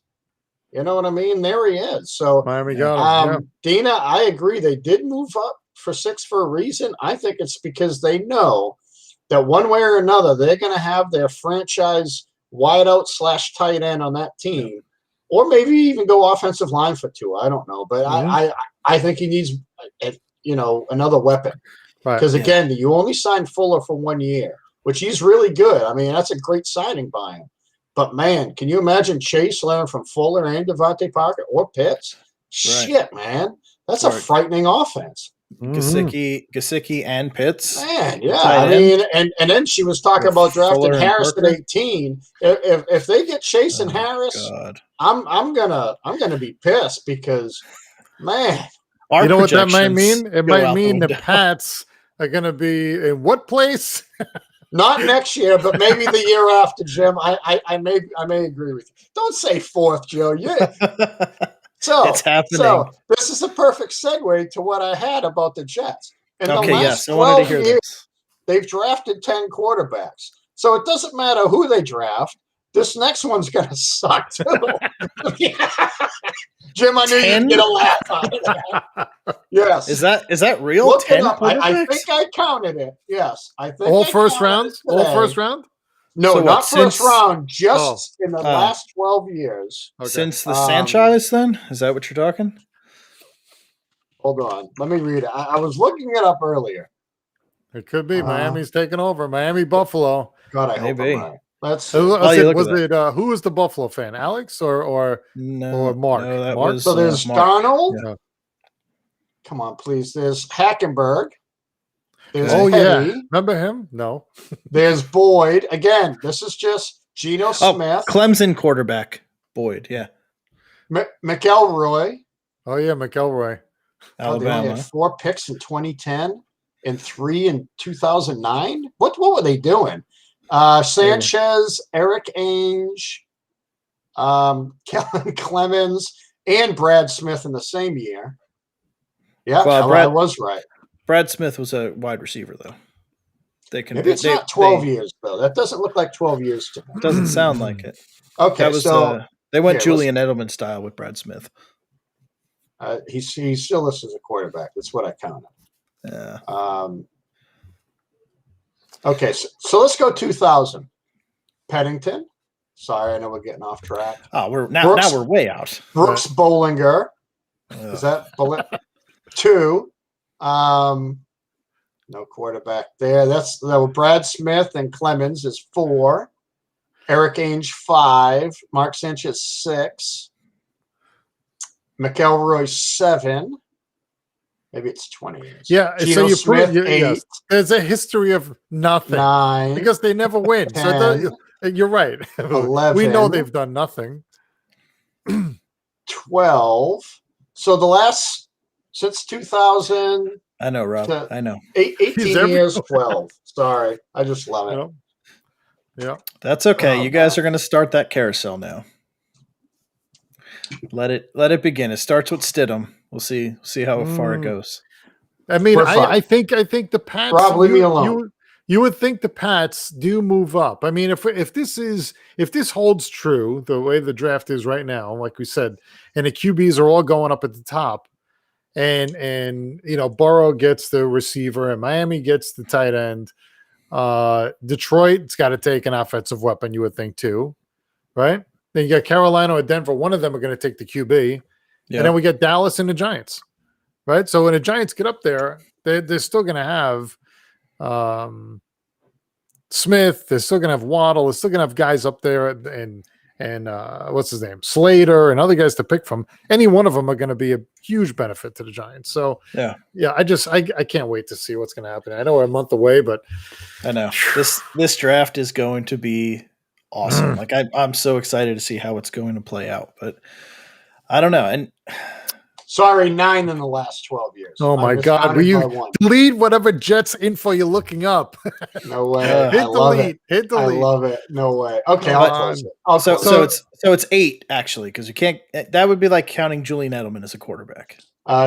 You know what I mean? There he is. So Miami got him. Dina, I agree. They did move up for 6 for a reason. I think it's because they know that one way or another, they're going to have their franchise wideout / tight end on that team, or maybe even go offensive line for 2. I don't know, but I think he needs, another weapon. Because again, you only signed Fuller for 1 year, which he's really good. I mean, that's a great signing by him. But, man, can you imagine Chase learning from Fuller and Devontae Parker or Pitts? Right. Shit, man. That's a frightening offense. Gesicki and Pitts. Man, yeah. I mean, and then she was talking about drafting Harris at 18. If they get Chase and Harris, I'm gonna be pissed because, man. You know what that might mean? It might mean the Pats are gonna be in what place? Not next year, but maybe the year after, Jim. I may agree with you. Don't say 4th, Joe. Yeah. So it's happening. So this is a perfect segue to what I had about the Jets. In the last I wanted to hear this. They've drafted 10 quarterbacks. So it doesn't matter who they draft. This next one's going to suck too. Jim, I knew you'd get a laugh out of that. Yes. Is that real? Look 10 I think I counted it. Yes. I think all first rounds? All first round? No, so not first round, just in the last 12 years. Okay. Since the Sanchez, then? Is that what you're talking? Hold on. Let me read it. I was looking it up earlier. It could be. Miami's taking over. Miami Buffalo. God, I hope I'm right. Who was the Buffalo fan? Alex or Mark? No, Mark? So there's Mark. Darnold. Yeah. Come on, please. There's Hackenberg. There's remember him? No. There's Boyd. Again, this is just Geno Smith. Clemson quarterback. Boyd, yeah. McElroy. Oh, yeah, McElroy. Alabama. They had 4 picks in 2010 and 3 in 2009. What were they doing? Sanchez, Eric Ainge, Kellen Clemens, and Brad Smith in the same year. Yeah, I was right. Brad Smith was a wide receiver, though. Maybe it's not 12 years, though. That doesn't look like 12 years to me. It doesn't sound like it. Okay, they went Julian Edelman style with Brad Smith. He still listed as a quarterback. That's what I counted. Yeah. Okay, so let's go 2000. Pennington. Sorry, I know we're getting off track. Oh, now we're way out. Brooks Bollinger. Is that 2? No quarterback there. That was Brad Smith and Clemens is 4. Eric Ainge 5. Mark Sanchez 6. McElroy 7. Maybe it's 20 years. Yeah, Geno so you Smith, prove 8. Yes. There's a history of nothing. 9. Because they never win. 10, so you're right. 11. We know they've done nothing. 12. So the last since 2000. I know, Rob. I know. 18 years, 12. Sorry, I just love it. Yeah, that's okay. You guys are going to start that carousel now. Let it begin. It starts with Stidham. We'll see how far it goes. I mean, I think the Pats. Rob, leave me alone. You would think the Pats do move up. I mean, if this holds true, the way the draft is right now, like we said, and the QBs are all going up at the top, and Burrow gets the receiver, and Miami gets the tight end. Detroit's got to take an offensive weapon, you would think too. right? Then you got Carolina or Denver. One of them are going to take the QB. Yeah. And then we get Dallas and the Giants, right? So when the Giants get up there, they're still going to have Smith. They're still going to have Waddle. They're still going to have guys up there and what's his name? Slater and other guys to pick from. Any one of them are going to be a huge benefit to the Giants. So yeah, I can't wait to see what's going to happen. I know we're a month away, but I know this draft is going to be awesome. Like I'm so excited to see how it's going to play out, but I don't know. And sorry, 9 in the last 12 years. Oh my God! Will you delete whatever Jets info you're looking up? No way. Hit delete. Hit delete. I love it. No way. Okay, I'll close it. So it's 8 actually, because you can't. That would be like counting Julian Edelman as a quarterback.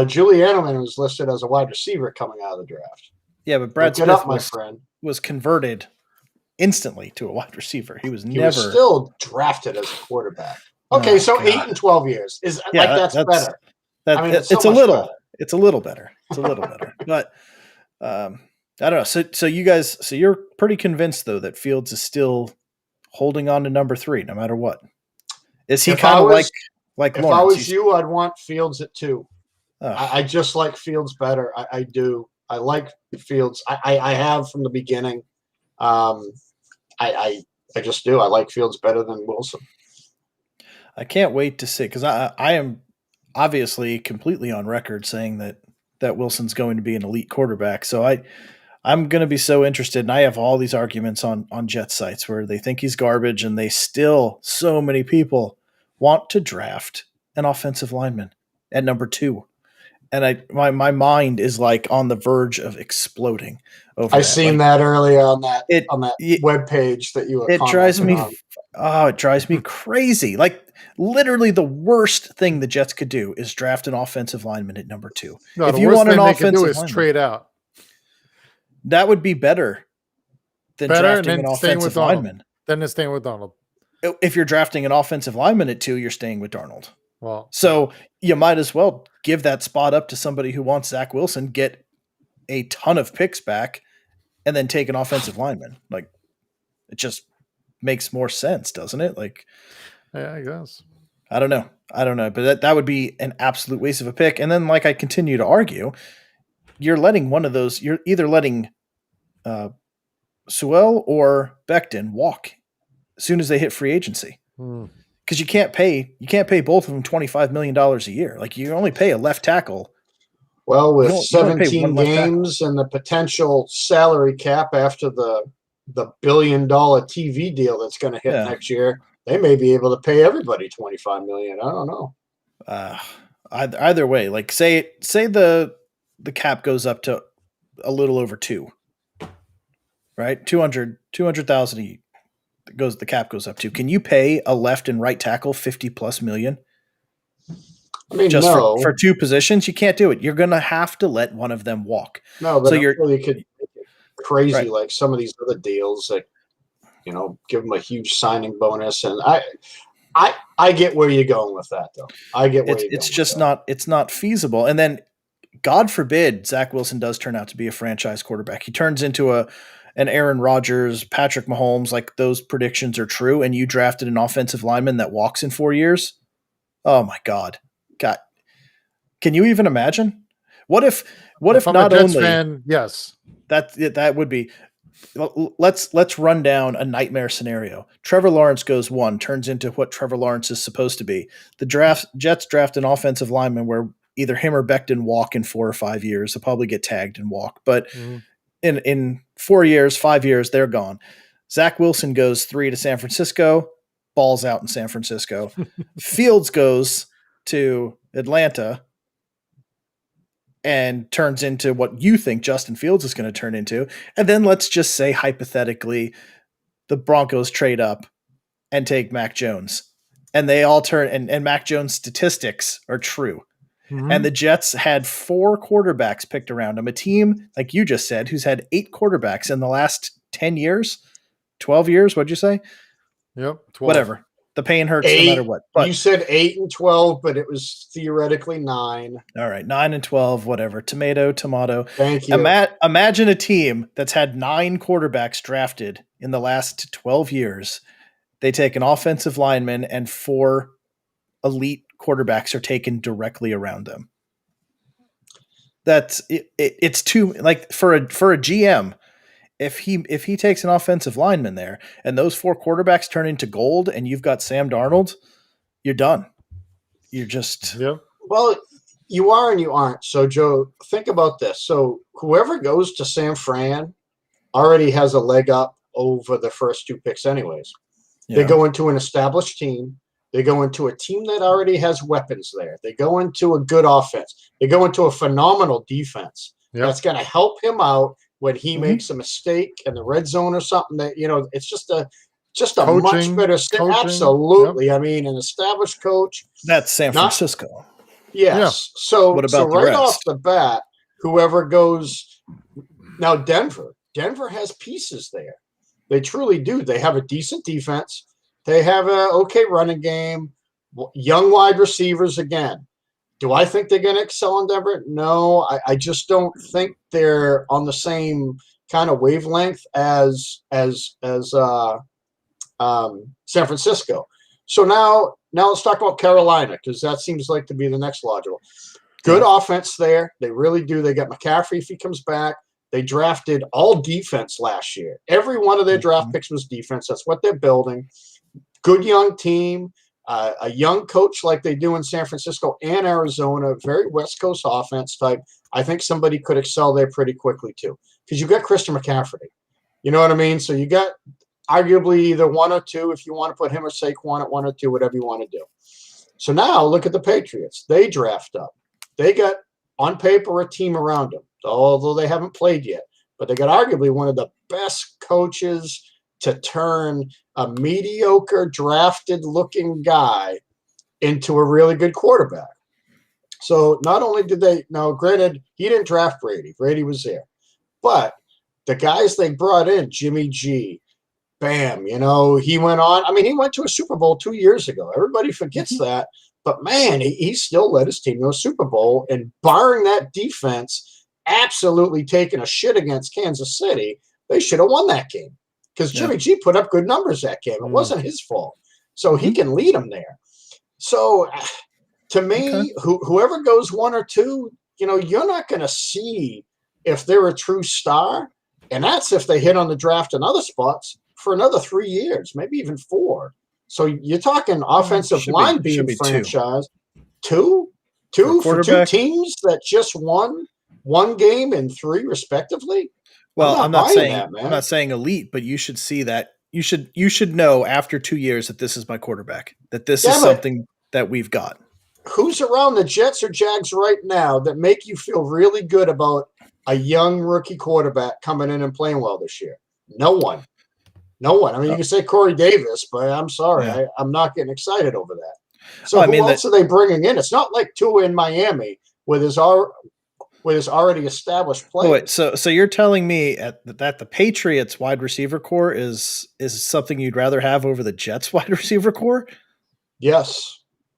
Julian Edelman was listed as a wide receiver coming out of the draft. Yeah, but Brad Smith was converted instantly to a wide receiver. He was still drafted as a quarterback. Okay, so God. 8 and 12 years is that's better. It's a little better. It's a little better. But I don't know. So you guys, you're pretty convinced though that Fields is still holding on to number 3 no matter what. Is he kind of like if Lawrence? I was you, I'd want Fields at 2. I just like Fields better. I do. I like Fields. I have from the beginning. I just do. I like Fields better than Wilson. I can't wait to see, because I am obviously completely on record saying that Wilson's going to be an elite quarterback. So I'm going to be so interested, and I have all these arguments on Jet sites where they think he's garbage, and they still, so many people want to draft an offensive lineman at number 2. And my mind is like on the verge of exploding over I seen that earlier on that web page that you were it drives me on. It drives me crazy. Like literally the worst thing the Jets could do is draft an offensive lineman at number 2. No, if the you worst want thing an they offensive could do is lineman, trade out. That would be better than drafting an offensive lineman. Then they're staying with Donald. If you're drafting an offensive lineman at 2, you're staying with Darnold. Well, so you might as well give that spot up to somebody who wants Zack Wilson, get a ton of picks back, and then take an offensive lineman. Like, it just makes more sense, doesn't it? Like, yeah, I guess. I don't know, but that would be an absolute waste of a pick. And then, like I continue to argue, you're letting one of those. You're either letting Sewell or Becton walk as soon as they hit free agency. Because you can't pay both of them $25 million a year. Like, you only pay a left tackle. Well, with 17 games and the potential salary cap after the $1 billion TV deal that's going to hit next year, they may be able to pay everybody $25 million. I don't know. Either way, like say the cap goes up to a little over 2, right? 200,000 a year. The cap goes up to. Can you pay a left and right tackle $50+ million? I mean, just for 2 positions, you can't do it. You're going to have to let one of them walk. No, but you could make it crazy like some of these other deals, like give them a huge signing bonus. And I get where you're going with that, though. I get where it's just not feasible. And then, God forbid, Zack Wilson does turn out to be a franchise quarterback. He turns into an Aaron Rodgers, Patrick Mahomes, like those predictions are true, and you drafted an offensive lineman that walks in 4 years. Oh my God. Can you even imagine? What if I'm not a Jets only fan, yes, that would be. Let's run down a nightmare scenario. Trevor Lawrence goes 1, turns into what Trevor Lawrence is supposed to be. The Jets draft an offensive lineman where either him or Becton walk in 4 or 5 years. They'll probably get tagged and walk, but in 4 years, 5 years, they're gone. Zack Wilson goes 3 to San Francisco, balls out in San Francisco. Fields goes to Atlanta and turns into what you think Justin Fields is going to turn into. And then let's just say, hypothetically, the Broncos trade up and take Mac Jones. And they all turn, and Mac Jones' statistics are true. And the Jets had 4 quarterbacks picked around them. A team, like you just said, who's had 8 quarterbacks in the last 10 years, 12 years. What'd you say? Yep. 12. Whatever. The pain hurts 8, no matter what. But you said 8 and 12, but it was theoretically 9. All right. 9 and 12, whatever. Tomato. Thank you. Imagine a team that's had 9 quarterbacks drafted in the last 12 years they take an offensive lineman and 4 elite quarterbacks are taken directly around them. That's it's too, like, for a GM, if he takes an offensive lineman there and those 4 quarterbacks turn into gold and you've got Sam Darnold, you're done. You're just Well, you are and you aren't. So, Joe, think about this. So whoever goes to San Fran already has a leg up over the first 2 picks anyways. They go into an established team. They go into a team that already has weapons there. They go into a good offense. They go into a phenomenal defense. That's going to help him out when he makes a mistake in the red zone or something. That, it's just a much better fit. Absolutely. I mean, an established coach. That's San Francisco. Yes. So, what about right off the bat, whoever goes now, Denver has pieces there. They truly do. They have a decent defense. They have a okay running game, young wide receivers again. Do I think they're going to excel in Denver? No, I just don't think they're on the same kind of wavelength as San Francisco. So now let's talk about Carolina, because that seems like to be the next logical. Good offense there. They really do. They got McCaffrey if he comes back. They drafted all defense last year. Every one of their draft picks was defense. That's what they're building. Good young team, a young coach like they do in San Francisco and Arizona, very West Coast offense type. I think somebody could excel there pretty quickly too, because you got Christian McCaffrey. You know what I mean? So you got arguably either 1 or 2 if you want to put him or Saquon at 1 or 2, whatever you want to do. So now look at the Patriots. They draft up. They got, on paper, a team around them, although they haven't played yet. But they got arguably one of the best coaches to turn a mediocre drafted-looking guy into a really good quarterback. So not only did they – now, granted, he didn't draft Brady. Brady was there. But the guys they brought in, Jimmy G, bam, he went on. I mean, he went to a Super Bowl 2 years ago. Everybody forgets that. But, man, he still led his team to a Super Bowl. And barring that defense absolutely taking a shit against Kansas City, they should have won that game. Because Jimmy G put up good numbers that game. It wasn't his fault. So he can lead them there. So, to me, whoever goes 1 or 2, you're not going to see if they're a true star. And that's if they hit on the draft in other spots for another 3 years, maybe even 4. So you're talking offensive line being franchised. 2 for 2 teams that just won 1 game and 3 respectively. Well, I'm not saying elite, but you should see that. You should know after 2 years that this is my quarterback, that this is something that we've got. Who's around the Jets or Jags right now that make you feel really good about a young rookie quarterback coming in and playing well this year? No one. I mean, you can say Corey Davis, but I'm sorry. I'm not getting excited over that. So who else are they bringing in? It's not like Tua in Miami with his already established players. Wait, so you're telling me that the Patriots wide receiver core is something you'd rather have over the Jets wide receiver core? Yes.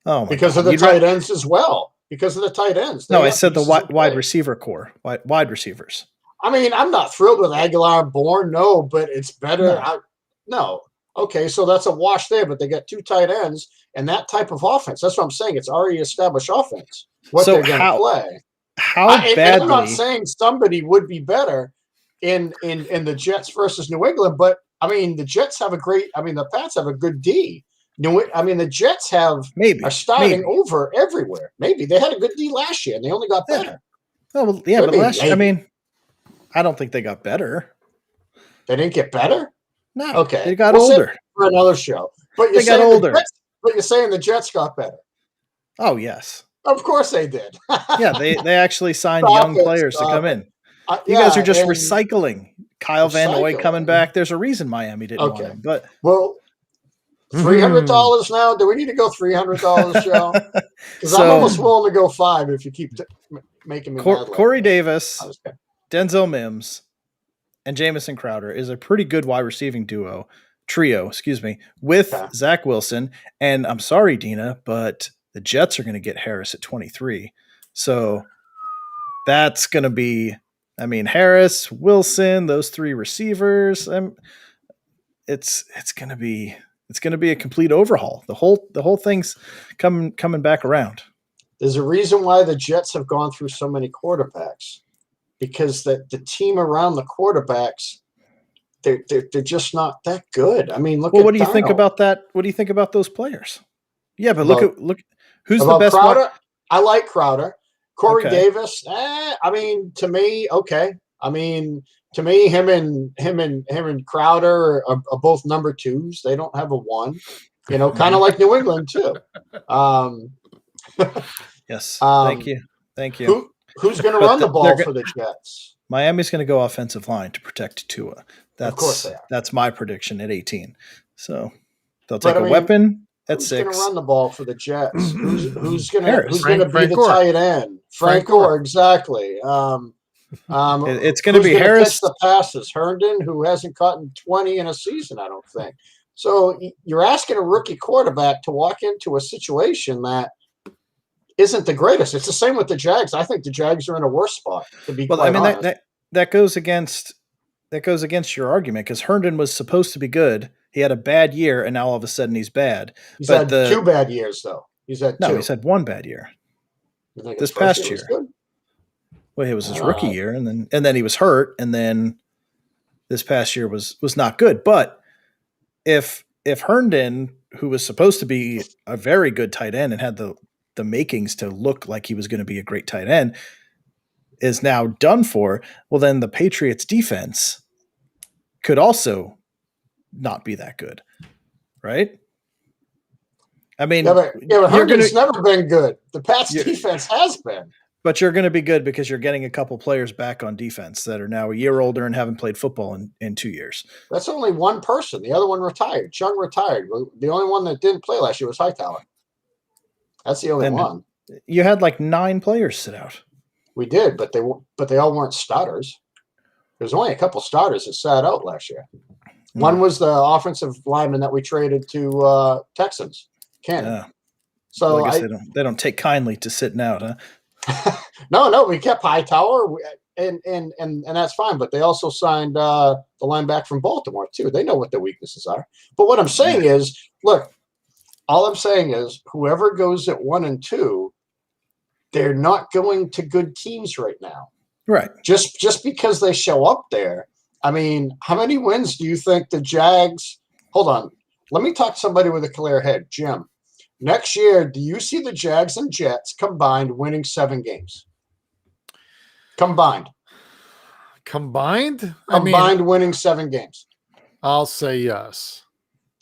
Oh, because of the tight ends as well. Because of the tight ends. No, I said the wide receiver core, wide receivers. I mean, I'm not thrilled with Aguilar and Bourne, no, but it's better. No. Okay, so that's a wash there, but they got 2 tight ends and that type of offense. That's what I'm saying. It's already established offense. What they're going to play. Badly? I'm not saying somebody would be better in the Jets versus New England, but I mean the Jets have the Pats have a good D. The Jets are starting over everywhere. Maybe they had a good D last year and they only got better. Oh well, yeah, but last year, I don't think they got better. They didn't get better? No. Okay. They got older. For another show. But they got older. But you're saying the Jets got better. Oh yes. Of course they did. Yeah, they actually signed young players to come in. You guys are just recycling. Kyle Van Noy coming back. There's a reason Miami didn't want him. But $300 now. Do we need to go $300, Joe? Because I'm almost willing to go $5 if you keep making me mad. Corey Davis, Denzel Mims, and Jamison Crowder is a pretty good wide receiving trio, with Zack Wilson. And I'm sorry, Dina, but the Jets are going to get Harris at 23. So that's going to be, Harris, Wilson, those 3 receivers. It's going to be It's going to be a complete overhaul. The whole thing's coming back around. There's a reason why the Jets have gone through so many quarterbacks, because the team around the quarterbacks, they're just not that good. I mean, look. Well, at what do you Darnold. think about that? What do you think about those players? Yeah, but look who's about the best Crowder. one? I like Crowder. Corey Okay. Davis. I mean, to me, okay. I mean, to me, him and Crowder are both number twos. They don't have a one. Kind of like New England too. Yes. Thank you. Who's going to run the ball for the Jets? Miami's going to go offensive line to protect Tua. Of course they are. That's my prediction at 18. So they'll take a weapon at 6. Who's going to run the ball for the Jets? Who's going to be the Gore. tight end? Frank Gore, exactly. It's going to be Harris. Catch the passes. Herndon, who hasn't caught 20 in a season, I don't think. So you're asking a rookie quarterback to walk into a situation that isn't the greatest. It's the same with the Jags. I think the Jags are in a worse spot, to be quite honest. That goes against your argument, because Herndon was supposed to be good. He had a bad year, and now all of a sudden he's bad. He's had 2 bad years, though. He's had 2. He's had 1 bad year. This past year. Well, it was his rookie year, and then he was hurt, and then this past year was not good. But if Herndon, who was supposed to be a very good tight end and had the makings to look like he was going to be a great tight end, is now done for, well, then the Patriots defense could also not be that good, right? I mean, but Herndon's never been good. The Pats defense has been. But you're going to be good because you're getting a couple players back on defense that are now a year older and haven't played football in 2 years. That's only one person. The other one retired. Chung retired. The only one that didn't play last year was Hightower. That's the only one. You had like 9 players sit out. We did, but they all weren't starters. There's only a couple starters that sat out last year. One was the offensive lineman that we traded to Texans, Cannon. So I guess they don't take kindly to sitting out, huh? No, we kept Hightower, and that's fine. But they also signed the linebacker from Baltimore too. They know what their weaknesses are. But what I'm saying is, look, all I'm saying is, whoever goes at 1 and 2, they're not going to good teams right now. Right. Just because they show up there. I mean, how many wins do you think the Jags? Hold on. Let me talk to somebody with a clear head. Jim, next year, do you see the Jags and Jets combined winning 7 games? Combined, winning 7 games. I'll say yes.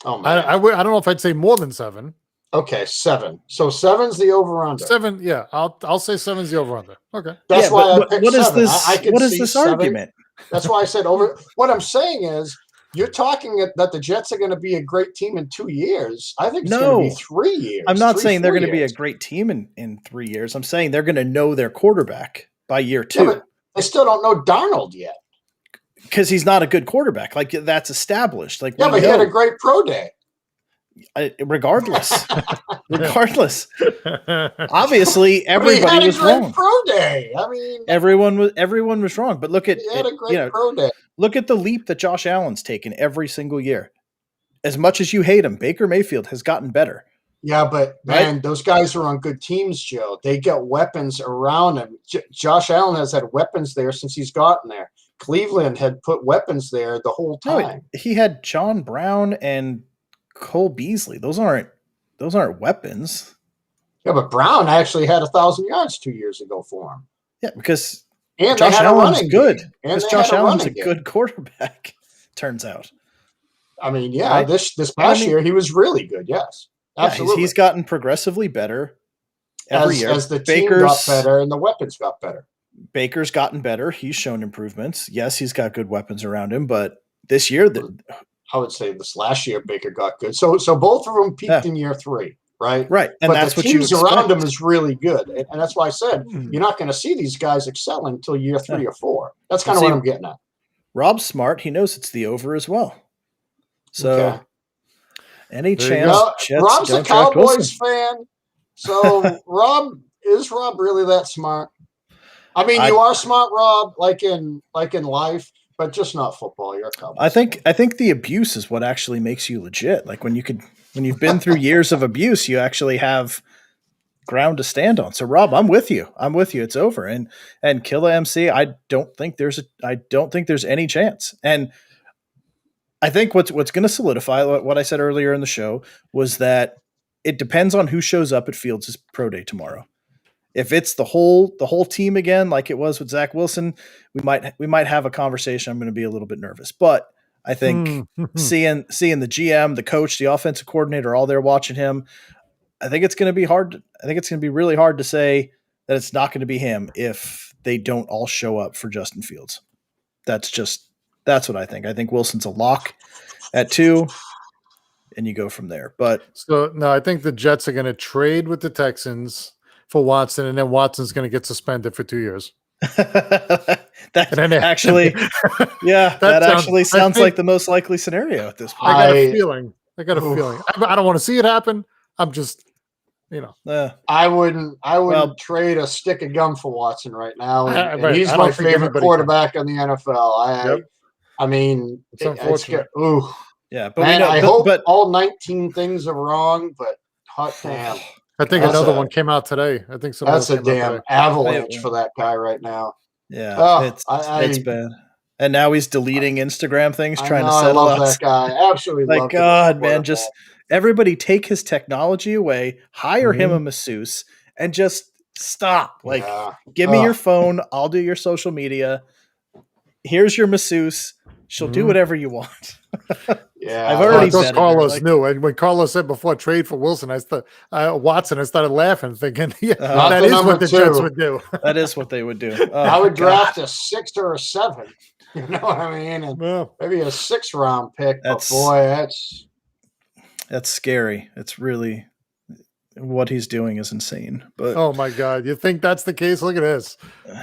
Oh man, I don't know if I'd say more than 7. Okay, 7. So 7's the over/under. 7, yeah. I'll say 7's the over/under. Okay. That's why I picked 7. What is this argument? That's why I said over. What I'm saying is, you're talking that the Jets are going to be a great team in 2 years. I think it's going to be 3 years. I'm not saying they're going to be a great team in 3 years. I'm saying they're going to know their quarterback by year 2. Yeah, but they still don't know Darnold yet. Because he's not a good quarterback. Like, that's established. Like, yeah, but he had a great pro day. Regardless, obviously everybody was wrong. Pro day. I mean, everyone was wrong. But look at pro day. Look at the leap that Josh Allen's taken every single year. As much as you hate him, Baker Mayfield has gotten better. Yeah, but man, those guys are on good teams, Joe. They got weapons around him. Josh Allen has had weapons there since he's gotten there. Cleveland had put weapons there the whole time. He had John Brown and Cole Beasley. Those aren't weapons. Yeah, but Brown actually had 1,000 yards 2 years ago for him. Yeah, because Josh Allen's good. Because Josh Allen's a good quarterback, turns out. I mean, yeah, this past year he was really good. Yes, absolutely. Yeah, he's gotten progressively better every year. As the team got better and the weapons got better. Baker's gotten better. He's shown improvements. Yes, he's got good weapons around him, but this year, I would say this last year Baker got good. So both of them peaked in year 3, right? Right, and that's what you expect. The teams around him is really good, and that's why I said you're not going to see these guys excel until year 3 or 4. That's kind of what I'm getting at. Rob's smart. He knows it's the over as well. So, any chance? Rob's a Cowboys fan. So is Rob really that smart? I mean, you are smart, Rob, like in life. but just not football. You're a Cowboys I think the abuse is what actually makes you legit. Like when you've been through years of abuse, you actually have ground to stand on. So Rob, I'm with you. It's over. And Killa MC, I don't think there's any chance. And I think what's going to solidify what I said earlier in the show was that it depends on who shows up at Fields' pro day tomorrow. If it's the whole team again, like it was with Zack Wilson, we might have a conversation. I'm going to be a little bit nervous, but I think seeing the GM, the coach, the offensive coordinator, all there watching him, I think it's going to be hard. I think it's going to be really hard to say that it's not going to be him if they don't all show up for Justin Fields. That's what I think. I think Wilson's a lock at 2, and you go from there. But so no, I think the Jets are going to trade with the Texans for Watson, and then Watson's going to get suspended for 2 years. that actually sounds like the most likely scenario at this point. I got a feeling. I don't want to see it happen. I'm just, I wouldn't trade a stick of gum for Watson right now. And he's my favorite quarterback in the NFL. I mean, it's unfortunate. Yeah, but I hope all 19 things are wrong, but hot damn. I think another one came out today. I think that's a damn avalanche for that guy right now. Yeah, it's bad. And now he's deleting Instagram things, trying to settle I love that guy. Absolutely love God, man, just everybody take his technology away, hire him a masseuse, and just stop. Like, give me your phone. I'll do your social media. Here's your masseuse. She'll do whatever you want. Yeah, I've already said Carlos knew. And when Carlos said before trade for Wilson, Watson, I started laughing, thinking, that is what the Jets would do. That is what they would do. I would draft a 6 or a 7. You know what I mean? And maybe a 6th round pick. But boy, that's scary. It's really what he's doing is insane. But oh my God, you think that's the case? Look at this.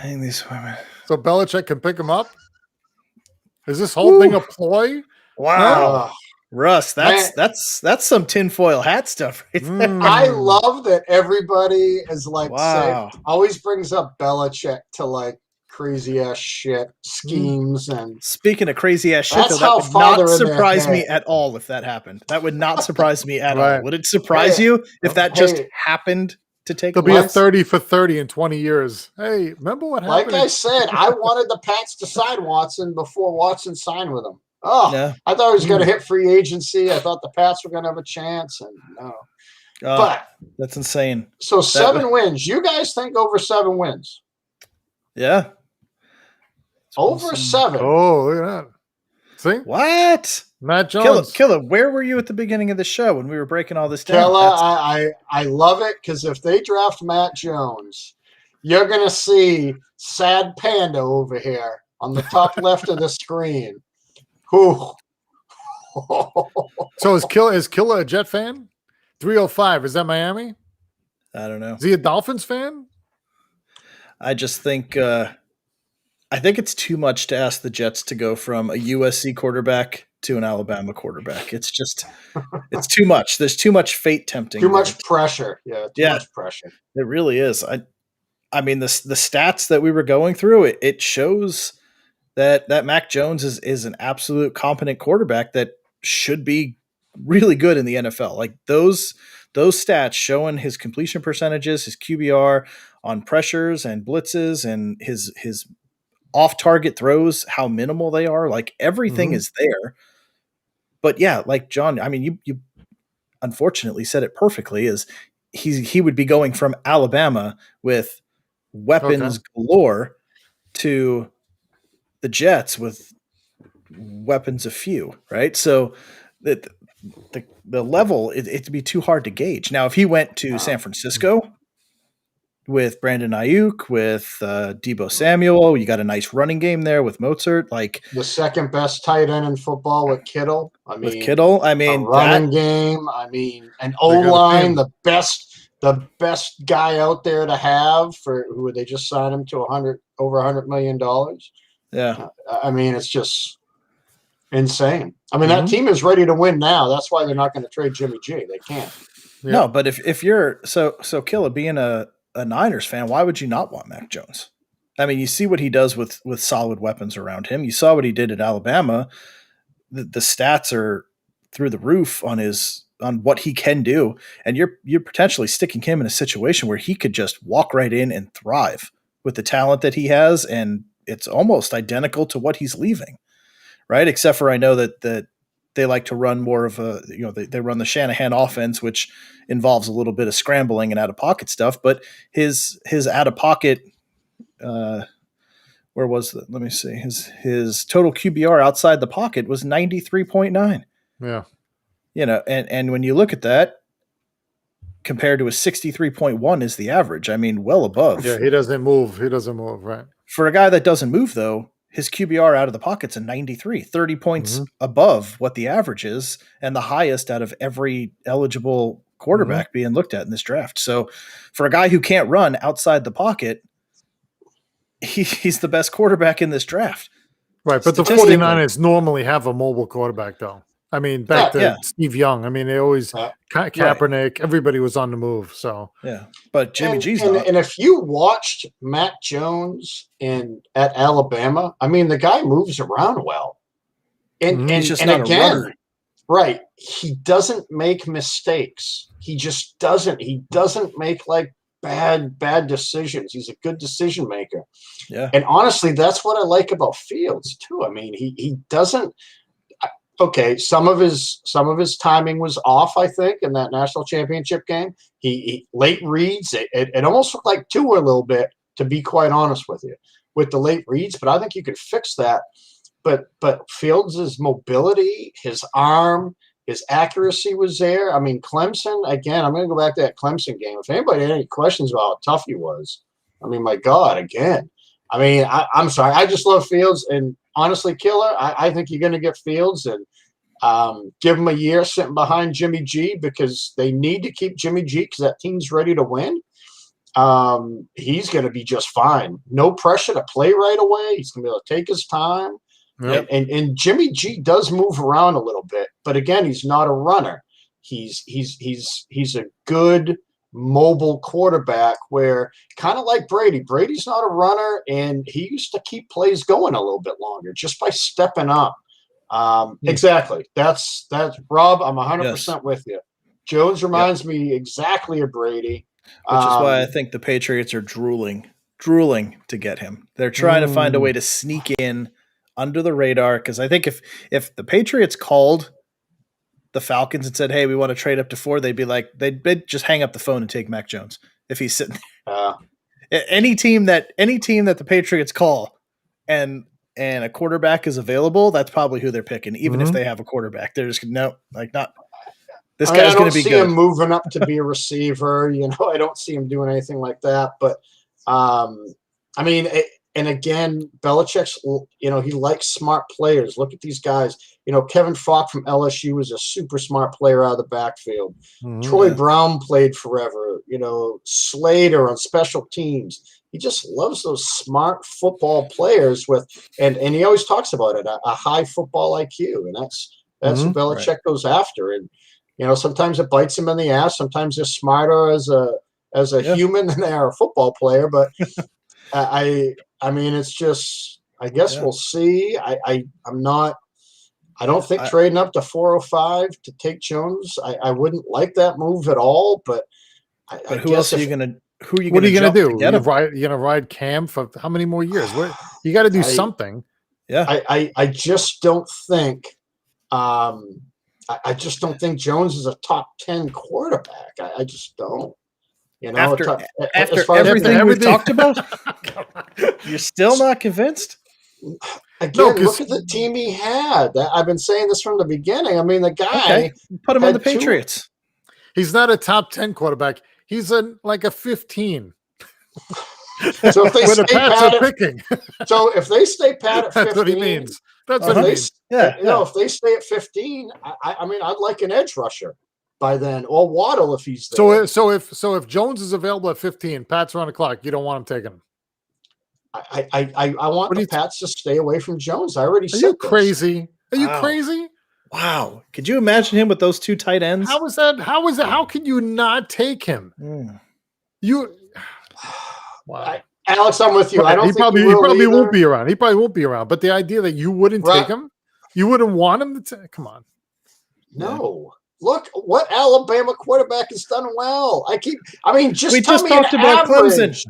These women. So Belichick can pick him up. Is this whole thing a ploy? Wow, Russ, that's some tinfoil hat stuff right there. I love that everybody is like, always brings up Belichick to like crazy ass shit schemes. And speaking of crazy ass shit, though, that would not surprise me at all if that happened. That would not surprise me at all. Would it surprise you if that just happened to take? There'll be a 30 for 30 in 20 years. Hey, remember what happened? Like I said, I wanted the Pats to sign Watson before Watson signed with them. I thought he was going to hit free agency. I thought the Pats were going to have a chance, and no. But that's insane. So 7 wins. You guys think over 7 wins? Yeah. Over 7. Oh, look at that. See? What? Matt Jones. Killa, where were you at the beginning of the show when we were breaking all this down? Killa, I love it because if they draft Matt Jones, you're going to see Sad Panda over here on the top left of the screen. Whew. So is Killa a Jet fan? 305. Is that Miami? I don't know. Is he a Dolphins fan? I just think I think it's too much to ask the Jets to go from a USC quarterback to an Alabama quarterback. It's too much. There's too much fate tempting. Too much pressure. Yeah, too much pressure. It really is. I mean, the stats that we were going through, it shows that Mac Jones is an absolute competent quarterback that should be really good in the NFL. Like those stats showing his completion percentages, his QBR on pressures and blitzes, and his off-target throws, how minimal they are. Like everything is there. But yeah, like John, I mean, you unfortunately said it perfectly. Is he would be going from Alabama with weapons galore to the Jets with weapons a few, right? So the level, it'd be too hard to gauge. Now, if he went to San Francisco with Brandon Ayuk, with Deebo Samuel, you got a nice running game there with Mozart, like the second best tight end in football with Kittle. I mean, running game. I mean, an O-line, the best guy out there to have for who they just signed him to over $100 million. Yeah. I mean, it's just insane. I mean, that team is ready to win now. That's why they're not going to trade Jimmy G. They can't. Yeah. No, but if you're so Killa being a Niners fan, why would you not want Mac Jones? I mean, you see what he does with solid weapons around him. You saw what he did at Alabama. The stats are through the roof on what he can do, and you're potentially sticking him in a situation where he could just walk right in and thrive with the talent that he has, and it's almost identical to what he's leaving, right? Except for I know that they like to run more of a, they run the Shanahan offense, which involves a little bit of scrambling and out of pocket stuff. But his out of pocket, where was that? Let me see. His total QBR outside the pocket was 93.9. Yeah. And when you look at that compared to a 63.1 is the average. I mean, well above. Yeah, he doesn't move. Right. For a guy that doesn't move, though, his QBR out of the pocket's a 93, 30 points above what the average is, and the highest out of every eligible quarterback being looked at in this draft. So for a guy who can't run outside the pocket, he's the best quarterback in this draft. Right, but the 49ers normally have a mobile quarterback, though. I mean, back to Steve Young. I mean, they always Kaepernick. Everybody was on the move. So but Jimmy G's and if you watched Mac Jones at Alabama, I mean, the guy moves around well, and he's just and not again, a runner. Right, he doesn't make mistakes. He just doesn't. He doesn't make like bad decisions. He's a good decision maker. Yeah, and honestly, that's what I like about Fields too. I mean, he doesn't. Okay, some of his timing was off, I think, in that national championship game. He late reads. It almost looked like Tua a little bit, to be quite honest with you, with the late reads. But I think you could fix that. But Fields' mobility, his arm, his accuracy was there. I mean, Clemson, again, I'm going to go back to that Clemson game. If anybody had any questions about how tough he was, I mean, my God, again. I mean, I'm sorry. I just love Fields. And honestly, Killer, I think you're going to get Fields and give him a year sitting behind Jimmy G, because they need to keep Jimmy G because that team's ready to win. He's going to be just fine. No pressure to play right away. He's going to be able to take his time. Yep. And Jimmy G does move around a little bit, but again, he's not a runner. He's a good mobile quarterback, where kind of like Brady. Brady's not a runner, and he used to keep plays going a little bit longer just by stepping up. Exactly. That's Rob. I'm 100% with you. Jones reminds me exactly of Brady, which is why I think the Patriots are drooling to get him. They're trying to find a way to sneak in under the radar, because I think if the Patriots called the Falcons and said, "Hey, we want to trade up to 4," they'd be like, they'd just hang up the phone and take Mac Jones if he's sitting there. Any team that the Patriots call and a quarterback is available, that's probably who they're picking. Even if they have a quarterback, they're just not. This guy's going to be good. I don't see him moving up to be a receiver. I don't see him doing anything like that. But I mean. And again, Belichick's, he likes smart players. Look at these guys. Kevin Falk from LSU was a super smart player out of the backfield. Troy Brown played forever. Slater on special teams. He just loves those smart football players and he always talks about it, a high football IQ. And that's what Belichick goes after. And, sometimes it bites him in the ass. Sometimes they're smarter as a human than they are a football player. But I mean, it's just, I guess we'll see. I don't think trading up to 405 to take Jones, I wouldn't like that move at all. But who else are you going to? What are you going to do? You're going to ride Cam for how many more years? You got to do something. Yeah. I just don't think. I just don't think Jones is a top 10 quarterback. I just don't. After everything we've talked about, you're still not convinced? Again, look at the team he had. I've been saying this from the beginning. I mean, the guy put him on the Patriots. He's not a top 10 quarterback. He's like a 15. So if they stay pat at picking. So if they stay pat at 15, that's what he means. That's what he means. If they stay at 15, I mean, I'd like an edge rusher by then, or Waddle if he's there. So if Jones is available at 15, Pat's around the clock, you don't want him taking him. I want the Pats to stay away from Jones. I already said. Are you crazy? Are you crazy? Wow. Could you imagine him with those two tight ends? How is that? How can you not take him? Wow. Alex, I'm with you. Right. I don't he think probably won't be around. He probably won't be around. But the idea that you wouldn't take him, you wouldn't want him to come on. No. Look what Alabama quarterback has done well. We just talked about average. Clemson.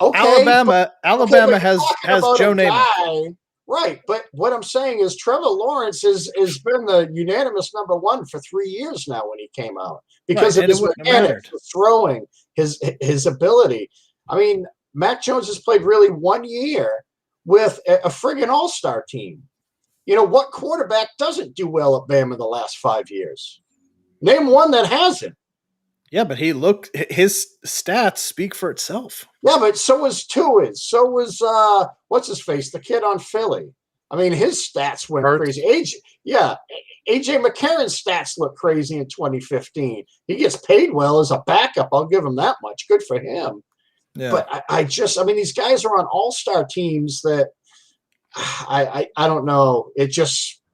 Okay, Alabama has Joe Namath. Right, but what I'm saying is Trevor Lawrence has been the unanimous number one for 3 years now when he came out because of his mechanics, the throwing, his ability. Mac Jones has played really 1 year with a friggin' all-star team. What quarterback doesn't do well at Bama the last 5 years? Name one that hasn't. Yeah, but his stats speak for itself. Yeah, but so was Tua's. So was what's his face, the kid on Philly. His stats went crazy. AJ McCarron's stats look crazy in 2015. He gets paid well as a backup. I'll give him that much. Good for him. Yeah. But these guys are on all-star teams that I don't know.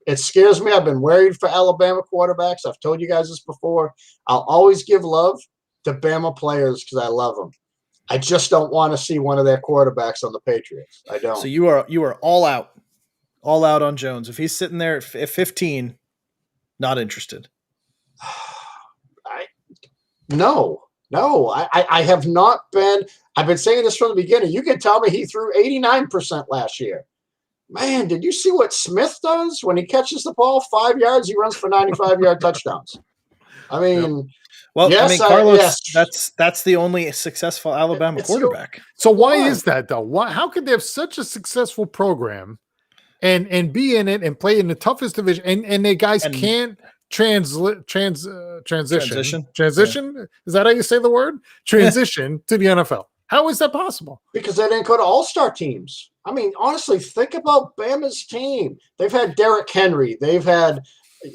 It scares me. I've been worried for Alabama quarterbacks. I've told you guys this before. I'll always give love to Bama players because I love them. I just don't want to see one of their quarterbacks on the Patriots. I don't. So you are all out on Jones. If he's sitting there at 15, not interested. No. I have not been. I've been saying this from the beginning. You can tell me he threw 89% last year. Man, did you see what Smith does when he catches the ball 5 yards? He runs for 95-yard touchdowns. Well, Carlos, that's the only successful Alabama quarterback. So why is that though? How could they have such a successful program and be in it and play in the toughest division and the guys can't transition? Yeah. Is that how you say the word? Transition to the NFL. How is that possible? Because they didn't go to all-star teams. Honestly, think about Bama's team. They've had Derrick Henry. They've had,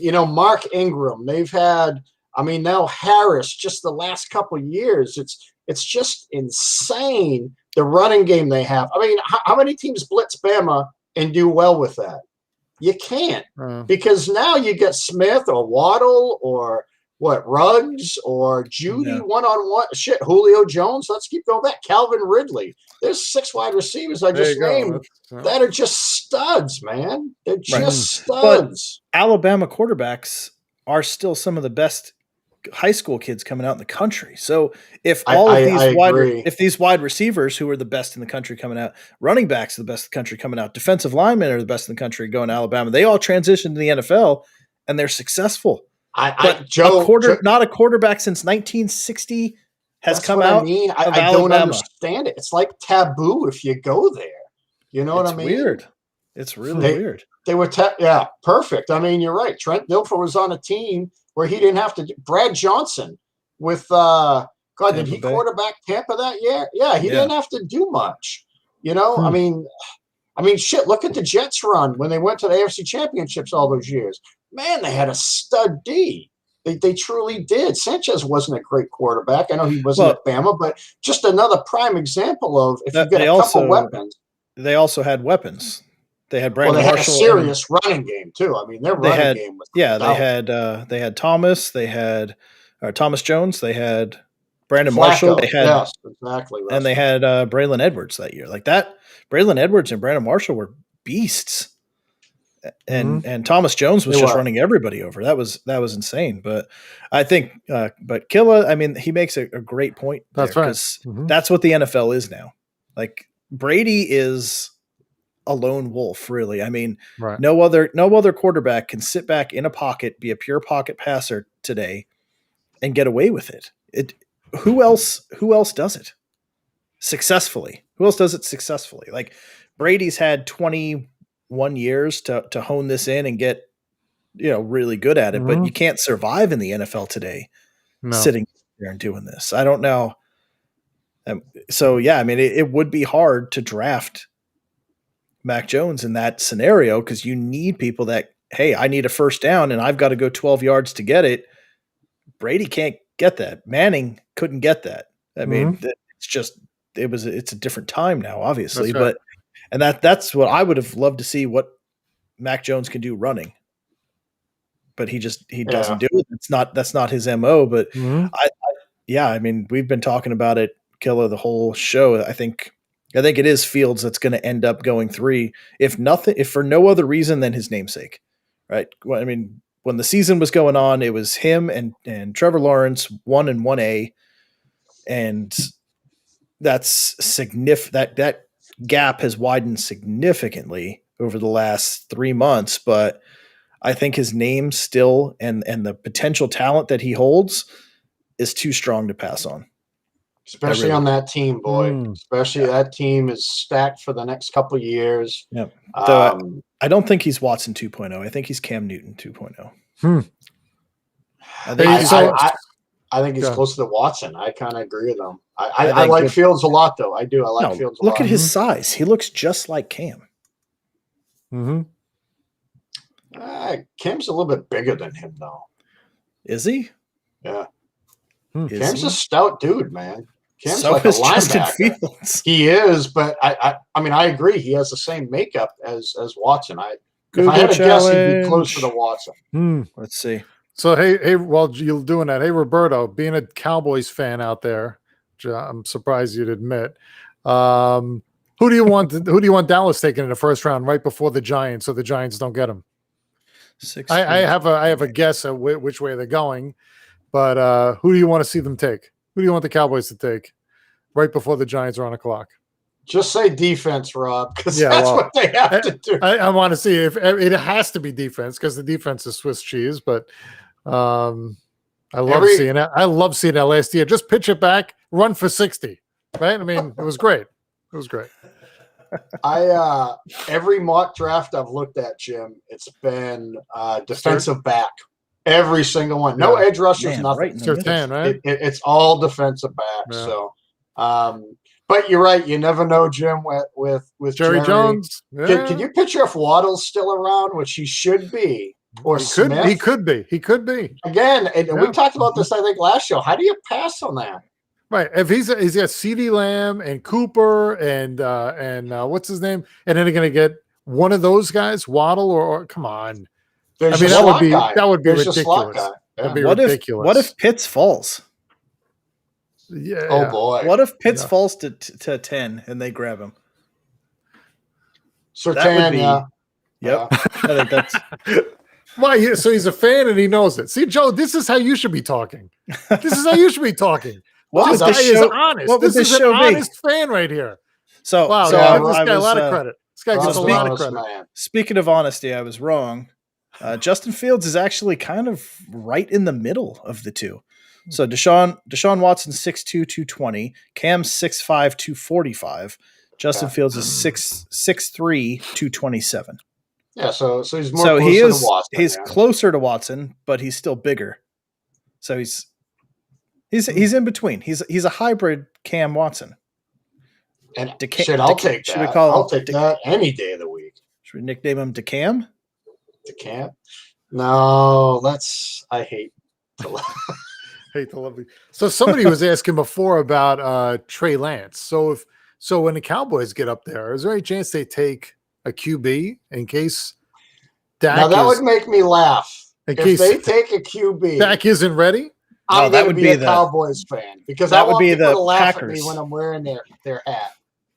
Mark Ingram. They've had, now Harris just the last couple of years. It's just insane the running game they have. How many teams blitz Bama and do well with that? You can't because now you get Smith or Waddle or Ruggs or Judy one-on-one. Shit, Julio Jones. Let's keep going back. Calvin Ridley. There's 6 wide receivers I just named that are just studs, man. They're just studs. But Alabama quarterbacks are still some of the best high school kids coming out in the country. So if these wide receivers who are the best in the country coming out, running backs are the best in the country coming out, defensive linemen are the best in the country going to Alabama, they all transition to the NFL and they're successful. Not a quarterback since 1960 has come out. I don't understand it. It's like taboo if you go there. You know what I mean? Weird. It's really weird. They were perfect. You're right. Trent Dilfer was on a team where he didn't have to. Brad Johnson with did he quarterback Tampa that year? Yeah, he didn't have to do much. Shit. Look at the Jets run when they went to the AFC Championships all those years. Man, they had a stud D. They truly did. Sanchez wasn't a great quarterback. I know he wasn't at Bama, but just another prime example of if you get a couple weapons. They also had weapons. They had Brandon Marshall. Marshall. They had a serious running game too. Their running game was they had Thomas. They had Thomas Jones. They had Brandon Marshall. They had exactly, and they had Braylon Edwards that year. Like that, Braylon Edwards and Brandon Marshall were beasts. And Thomas Jones was just running everybody over. That was insane. But I think, but Killa, he makes a great point. That's right. That's what the NFL is now. Like Brady is a lone wolf, really. No other quarterback can sit back in a pocket, be a pure pocket passer today, and get away with it. Who else does it successfully? Who else does it successfully? Like Brady's had 21 years to hone this in and get, really good at it, but you can't survive in the NFL today sitting there and doing this. I don't know. It would be hard to draft Mac Jones in that scenario because you need people that, hey, I need a first down and I've got to go 12 yards to get it. Brady can't get that. Manning couldn't get that. It's a different time now, obviously, That's right. And that's what I would have loved to see what Mac Jones can do running, but he doesn't do it. That's not his MO. But we've been talking about it kill of the whole show. I think it is Fields that's going to end up going 3, if for no other reason than his namesake, right? Well, I mean, when the season was going on, it was him and Trevor Lawrence 1 and 1A, and that's significant. That gap has widened significantly over the last 3 months, but I think his name still and the potential talent that he holds is too strong to pass on. Especially on that team, boy. Especially that team is stacked for the next couple of years. Yeah. Though I don't think he's Watson 2.0. I think he's Cam Newton 2.0. I think he's closer to Watson. I kind of agree with him. I like Fields a lot, though. I do. I like Fields a lot. Look at his size. He looks just like Cam. Cam's a little bit bigger than him, though. Is he? Yeah. Cam's a stout dude, man. Cam's so like a is Justin linebacker. Fields. He is, but I mean, I agree. He has the same makeup as Watson. If I had to guess, he'd be closer to Watson. Let's see. So hey, while you're doing that, hey Roberto, being a Cowboys fan out there, which I'm surprised you'd admit, who do you want Dallas taking in the first round right before the Giants, so the Giants don't get him? I have a guess at which way they're going, but who do you want to see them take? Who do you want the Cowboys to take right before the Giants are on the clock? Just say defense, Rob, because that's what they have to do. I want to see if it has to be defense, because the defense is Swiss cheese. But I love seeing it. I love seeing that last year. Just pitch it back, run for 60. Right? I mean, it was great. It was great. Every mock draft I've looked at, Jim, it's been defensive back. Every single one. No edge rushers, nothing. Right? It's all defensive back. Yeah. So, but you're right. You never know, Jim. With Jerry Jones, can you picture if Waddle's still around, which he should be, or Smith? He could be. Again, and we talked about this, I think, last show. How do you pass on that? Right. If he's got CeeDee Lamb and Cooper and what's his name, and then they're going to get one of those guys, Waddle or come on. That would be ridiculous. That'd be ridiculous. What if Pitts falls? Yeah. Oh boy. What if Pitts falls to 10 and they grab him? Surtain, Yep. That's why. So he's a fan and he knows it. See, Joe, this is how you should be talking. This is This guy is honest. This is an honest fan right here. So wow, I give this guy a lot of credit. This guy gets a lot of credit. Man. Speaking of honesty, I was wrong. Justin Fields is actually kind of right in the middle of the two. So Deshaun Watson 6'2", 220, Cam's 6'5", 245. Justin Fields is 6'3", 227. Yeah, so he's more closer to Watson. He's closer to Watson, but he's still bigger. So he's in between. He's a hybrid Cam Watson. And I'll take that. I'll take that any day of the week. Should we nickname him DeCam? DeCam? No, I hate to love. So somebody was asking before about Trey Lance. So when the Cowboys get up there, is there any chance they take a QB in case Dak would make me laugh. If they take a QB, Dak isn't ready. I'm going to be a Cowboys fan because I want people to laugh at me when I'm wearing their hat.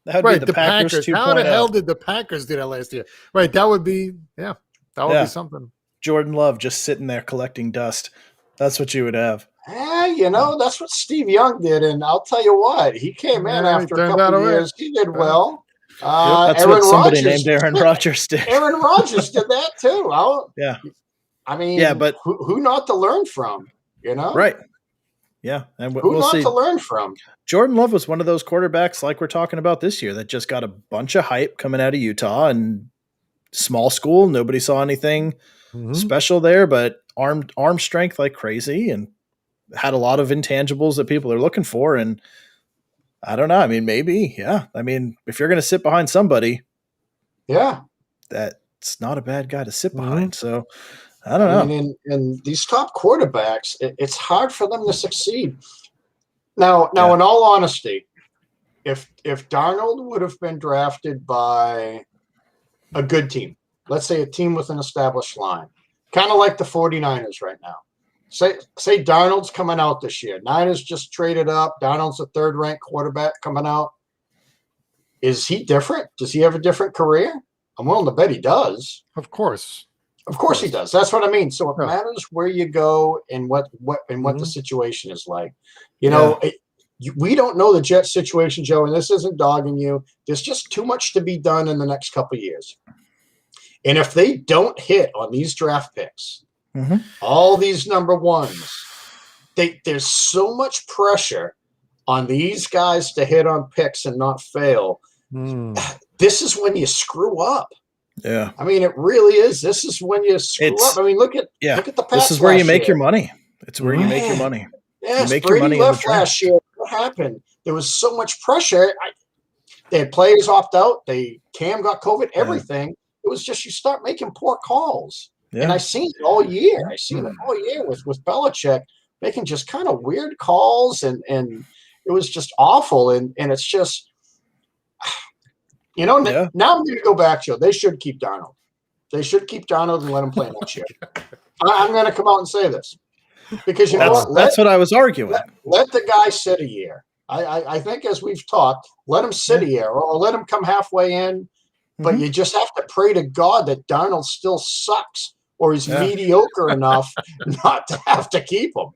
That would be the Packers 2.0. How the hell did the Packers do that last year? Right, that would be be something. Jordan Love just sitting there collecting dust. That's what you would have. That's what Steve Young did, and I'll tell you what, he came in after a couple of years. He did well. That's what somebody named Aaron Rodgers did. Aaron Rodgers did that too. I mean, but who not to learn from? Right? Yeah, and who not to learn from? Jordan Love was one of those quarterbacks like we're talking about this year that just got a bunch of hype coming out of Utah and small school. Nobody saw anything special there, but arm strength like crazy and had a lot of intangibles that people are looking for. And I don't know. I mean, maybe, yeah. I mean, if you're going to sit behind somebody, that's not a bad guy to sit behind. So I don't know. I mean, in these top quarterbacks, it's hard for them to succeed. Now, in all honesty, if Darnold would have been drafted by a good team, let's say a team with an established line, kind of like the 49ers right now, say Darnold's coming out this year. Niners just traded up. Darnold's a third-ranked quarterback coming out. Is he different? Does he have a different career? I'm willing to bet he does. Of course. Of course he does. That's what I mean. So it matters where you go and what the situation is like. We don't know the Jets situation, Joe, and this isn't dogging you. There's just too much to be done in the next couple of years. And if they don't hit on these draft picks, all these number ones, there's so much pressure on these guys to hit on picks and not fail. This is when you screw up. Yeah. I mean, it really is. This is when you screw up. I mean, look at the Pats. This is where you make your money. It's where you make your money. Yes, you make Brady your money left last year. What happened? There was so much pressure. They had players opt out. Cam got COVID, everything. It was just you start making poor calls. Yeah. And I've seen it all year. I've seen it all year with Belichick making just kind of weird calls, and it was just awful. And it's just, now I'm going to go back to it. They should keep Darnold. They should keep Darnold and let him play next year. I'm going to come out and say this. Because that's what I was arguing. Let the guy sit a year. I think, as we've talked, let him sit a year, or let him come halfway in. But you just have to pray to God that Darnold still sucks, or he's mediocre enough not to have to keep him.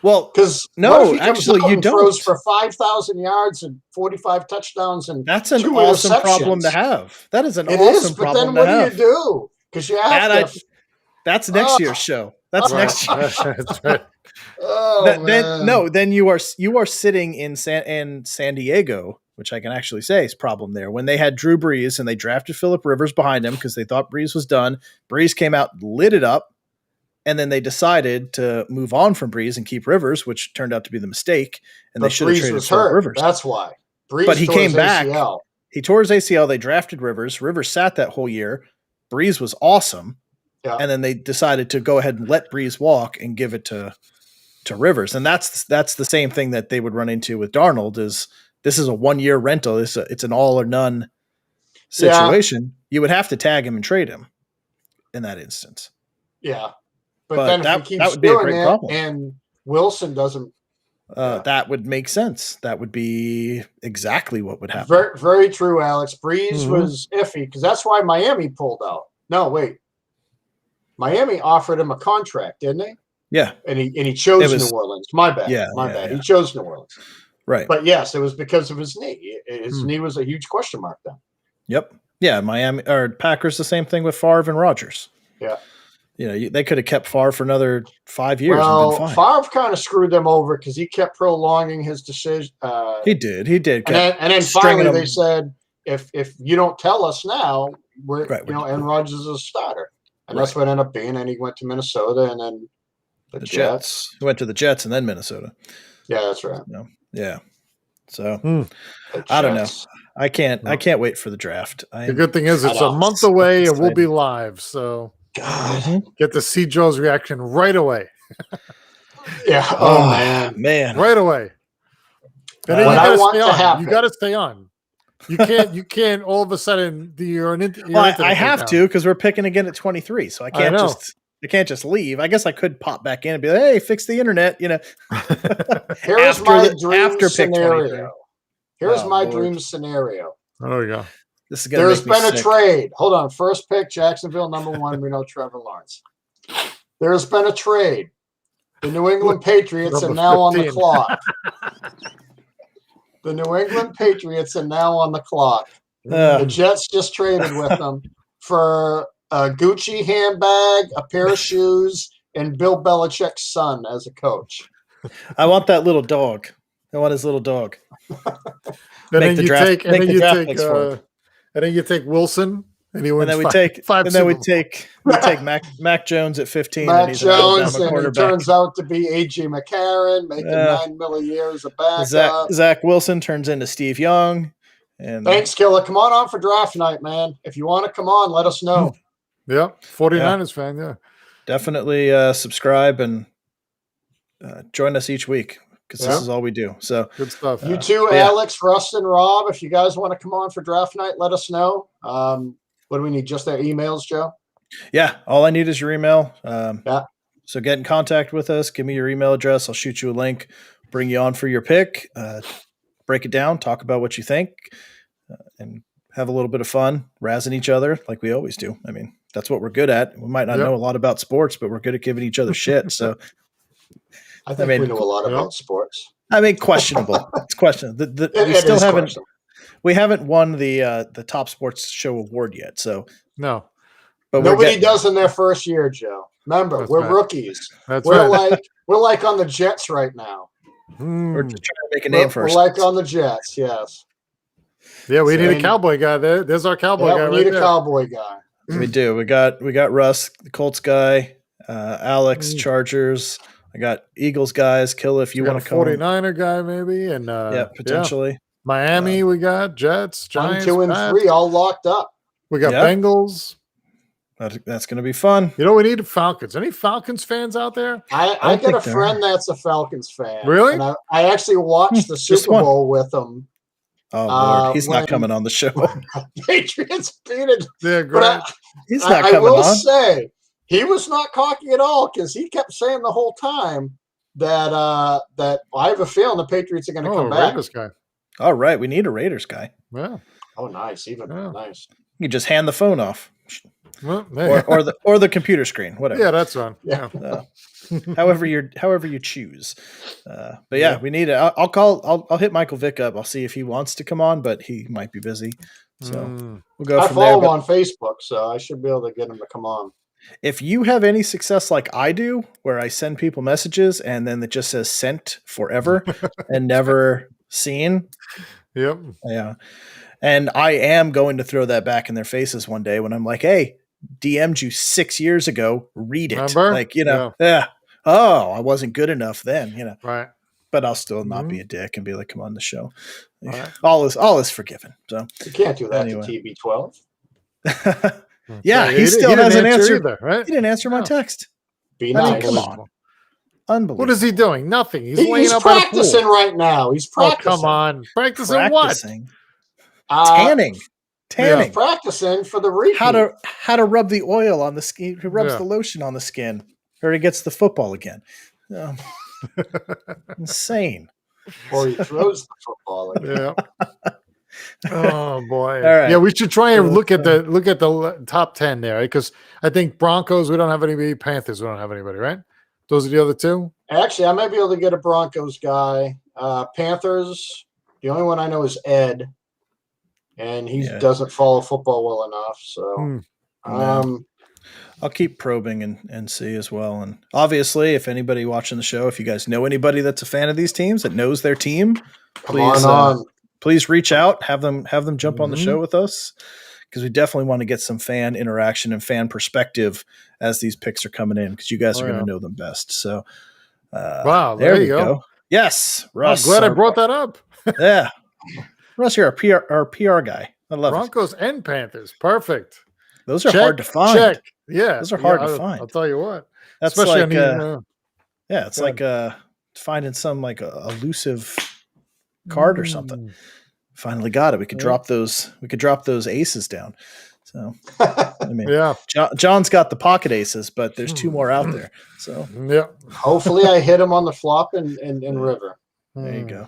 Well, because actually, you don't. Throws for 5,000 yards and 45 touchdowns, and that's an awesome problem to have. That is an awesome problem to have. But then what do you do? Because you have to. That's next year's show. That's next year's show. That's right. Then you are sitting in San Diego, which I can actually say is problem there. When they had Drew Brees and they drafted Phillip Rivers behind him because they thought Brees was done. Brees came out, lit it up, and then they decided to move on from Brees and keep Rivers, which turned out to be the mistake. And they should have traded Phillip Rivers. That's why. But he came back. He tore his ACL. They drafted Rivers. Rivers sat that whole year. Brees was awesome. Yeah. And then they decided to go ahead and let Brees walk and give it to Rivers. And that's the same thing that they would run into with Darnold. Is this is a 1-year rental. It's an all or none situation. Yeah. You would have to tag him and trade him in that instance. Yeah. But then that would be a great problem. And Wilson doesn't. That would make sense. That would be exactly what would happen. Very, very true, Alex. Brees was iffy because that's why Miami pulled out. No, wait. Miami offered him a contract, didn't they? Yeah. And he chose New Orleans. My bad. My bad. He chose New Orleans. Right. But yes, it was because of his knee. His knee was a huge question mark then. Yep. Yeah. Miami or Packers, the same thing with Favre and Rodgers. Yeah. They could have kept Favre for another 5 years. Well, and been fine. Favre kind of screwed them over because he kept prolonging his decision. He did. And then finally they said, if you don't tell us now, Aaron Rodgers is a starter. And that's what ended up being. And he went to Minnesota and then the Jets. He went to the Jets and then Minnesota. Yeah, that's right. Yeah. So I don't know. I can't wait for the draft. The good thing is it's a month away and we'll be live. So get to see Joe's reaction right away. Yeah. Man. Right away. And then you got to stay on. You can't all of a sudden I have to because we're picking again at 23, so I can't just leave. I guess I could pop back in and be like, "Hey, fix the internet," Here's my dream scenario. Here's my dream scenario. There we go. This is gonna There's been a trade. Hold on. First pick, Jacksonville, number 1. We know Trevor Lawrence. There's been a trade. The New England Patriots are now on the clock. The New England Patriots are now on the clock. The Jets just traded with them for a Gucci handbag, a pair of shoes, and Bill Belichick's son as a coach. I want that little dog. I want his little dog. And then you take Wilson. And then we take Mac Jones at 15. Mac Jones, and it turns out to be A.J. McCarron, making $9 million a year as a backup. Zach Wilson turns into Steve Young. And thanks, Killer. Come on for draft night, man. If you want to come on, let us know. Yeah, 49ers fan, yeah. Definitely subscribe and join us each week because this is all we do. So good stuff. You too, Alex, Rustin, Rob. If you guys want to come on for draft night, let us know. What do we need? Just their emails, Joe? Yeah. All I need is your email. So get in contact with us. Give me your email address. I'll shoot you a link. Bring you on for your pick. Break it down. Talk about what you think, and have a little bit of fun, razzing each other like we always do. I mean, that's what we're good at. We might not know a lot about sports, but we're good at giving each other shit. So, I think we know a lot about sports. I mean, questionable. It's questionable. We haven't won the top sports show award yet. So no, but nobody does in their first year, Joe. Remember, we're rookies. We're like on the Jets right now. We're just trying to make a name for ourselves. We're like on the Jets, yes. Yeah, we need a cowboy guy. There's our cowboy guy. We need a cowboy guy. We do. We got Russ, the Colts guy, Alex, Chargers. I got Eagles guys. Kill if you want to come. 49er guy maybe, and potentially. Yeah. Miami, we got Jets, Giants, 1, 2, and 3 all locked up. We got Bengals. That's going to be fun. You know, we need Falcons. Any Falcons fans out there? I got a friend that's a Falcons fan. Really? And I actually watched the Super Bowl with him. Oh, Lord. He's not coming on the show. Patriots beat it. They're great. He's not coming on. I will say, he was not cocky at all because he kept saying the whole time that I have a feeling the Patriots are going to come back. Raiders guy. All right. We need a Raiders guy. Yeah. Oh, nice. Nice. You just hand the phone off. Well, or the computer screen, whatever. Yeah, that's fine. Yeah. However you choose. But we need it. I'll hit Michael Vick up. I'll see if he wants to come on, but he might be busy. So we'll go from there. I follow him on Facebook, so I should be able to get him to come on. If you have any success like I do, where I send people messages and then it just says sent forever and never seen. Yep. Yeah. And I am going to throw that back in their faces one day when I'm like, hey, DM'd you 6 years ago. Read it. Remember? Like, yeah. Oh, I wasn't good enough then, Right. But I'll still not be a dick and be like, come on the show. Right. All is forgiven. So you can't do that to TB12. Yeah, he still hasn't answered. Either, right? He didn't answer my text. Be nice. Come on. Unbelievable. What is he doing? Nothing. He's laying up practicing right now. He's practicing. Oh, come on. Practicing what? Tanning. He's practicing for the repeat. How to rub the oil on the skin. He rubs the lotion on the skin, or he gets the football again. Insane. Or he throws the football again. Yeah. Oh boy! All right. Yeah, we should try and look at the top 10 there, because I think Broncos we don't have anybody, Panthers we don't have anybody, right? Those are the other two. Actually, I might be able to get a Broncos guy. Panthers, the only one I know is Ed, and he doesn't follow football well enough. So, I'll keep probing and see as well. And obviously, if anybody watching the show, if you guys know anybody that's a fan of these teams that knows their team, please reach out, have them jump on the show with us, because we definitely want to get some fan interaction and fan perspective as these picks are coming in, because you guys are going to know them best. So, wow, there you go. Yes, Russ. I'm glad I brought that up. Yeah, Russ, you're our PR guy. I love Broncos and Panthers. Perfect. Those are hard to find. Check. Yeah, those are hard to find. I'll tell you what. That's especially it's like finding some like elusive card or something. Finally got it. We could drop those aces down. So I mean, John's got the pocket aces, but there's two more out there. So hopefully I hit him on the flop in river. There you go.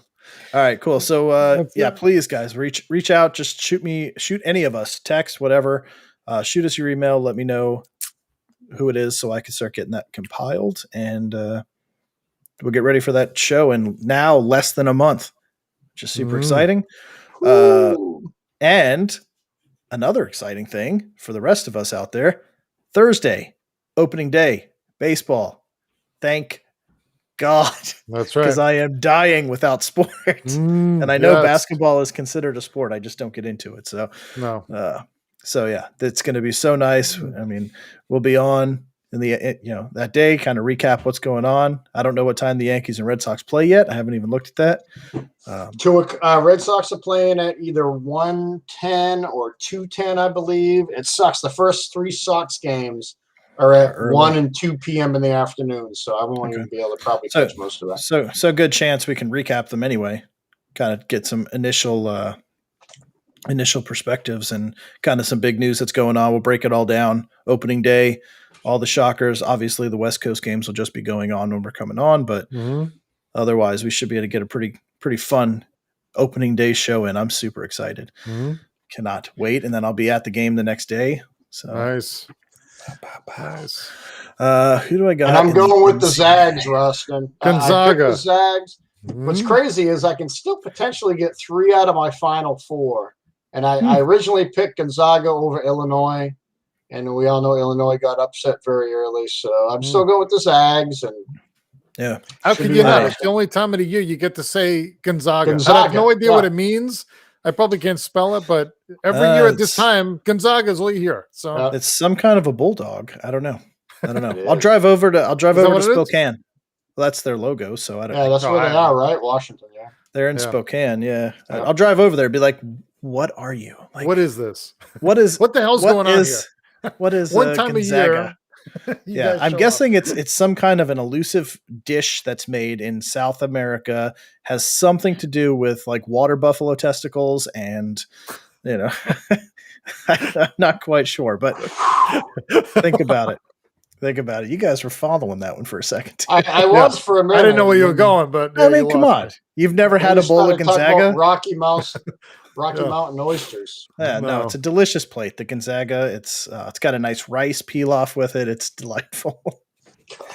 All right, cool. So please guys, reach out. Just shoot any of us, text, whatever. Shoot us your email. Let me know who it is so I can start getting that compiled, and we'll get ready for that show in now less than a month. Just super exciting. And another exciting thing for the rest of us out there, Thursday, opening day, baseball. Thank God. That's right. Because I am dying without sports. And I know basketball is considered a sport. I just don't get into it. So, it's going to be so nice. I mean, we'll be on in that day, kind of recap what's going on. I don't know what time the Yankees and Red Sox play yet. I haven't even looked at that. Red Sox are playing at either 1:10 or 2:10, I believe. It sucks. The first 3 Sox games are at 1 and 2 p.m. in the afternoon, so I won't even be able to probably catch most of that. So good chance we can recap them anyway. Kind of get some initial initial perspectives and kind of some big news that's going on. We'll break it all down. Opening day, all the shockers. Obviously, the West Coast games will just be going on when we're coming on, but otherwise, we should be able to get a pretty fun opening day show in. I'm super excited. Cannot wait. And then I'll be at the game the next day. So nice. Nice. Who do I got? And I'm going with the Zags, Rustin. Gonzaga. I picked the Zags. What's crazy is I can still potentially get 3 out of my final 4. And I originally picked Gonzaga over Illinois. And we all know Illinois got upset very early. So I'm still going with the Zags. And yeah. How could you not? It's the only time of the year you get to say Gonzaga. I have no idea what it means. I probably can't spell it, but every year at this time, Gonzaga is all you hear. So it's some kind of a bulldog. I don't know. I'll drive over to Spokane. Well, that's their logo, so I don't know. Yeah, that's where they are, right? Washington, yeah. They're in Spokane, yeah. I'll drive over there and be like, what are you? Like, what is this? What the hell's going on here? What is one time Gonzaga? A year? Yeah, I'm guessing it's some kind of an elusive dish that's made in South America, has something to do with like water buffalo testicles, and I'm not quite sure, but think about it. You guys were following that one for a second. I was for a minute. I didn't know where you were going, but I mean, come on. You've never had a bowl of Gonzaga? Rocky Mountain oysters. Yeah, no, it's a delicious plate. The Gonzaga, it's got a nice rice pilaf with it. It's delightful.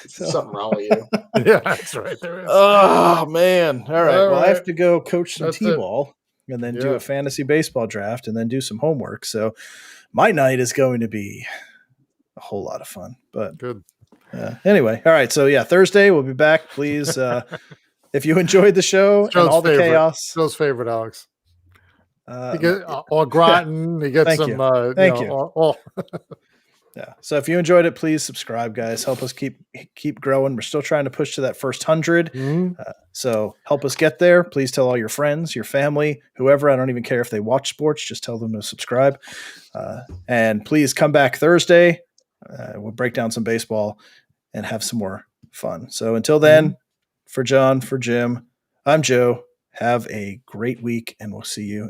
Something wrong with you. Yeah, that's right. There is. Oh man! All right. Well, I have to go coach some t-ball and then do a fantasy baseball draft and then do some homework. So my night is going to be a whole lot of fun. But good. Anyway, all right. So Thursday we'll be back. Please, if you enjoyed the show and all the chaos, Joe's favorite, Alex. You get au gratin. You get some. Thank you. Yeah. So if you enjoyed it, please subscribe, guys. Help us keep growing. We're still trying to push to that first 100. So help us get there. Please tell all your friends, your family, whoever. I don't even care if they watch sports. Just tell them to subscribe. And please come back Thursday. We'll break down some baseball and have some more fun. So until then, for John, for Jim, I'm Joe. Have a great week, and we'll see you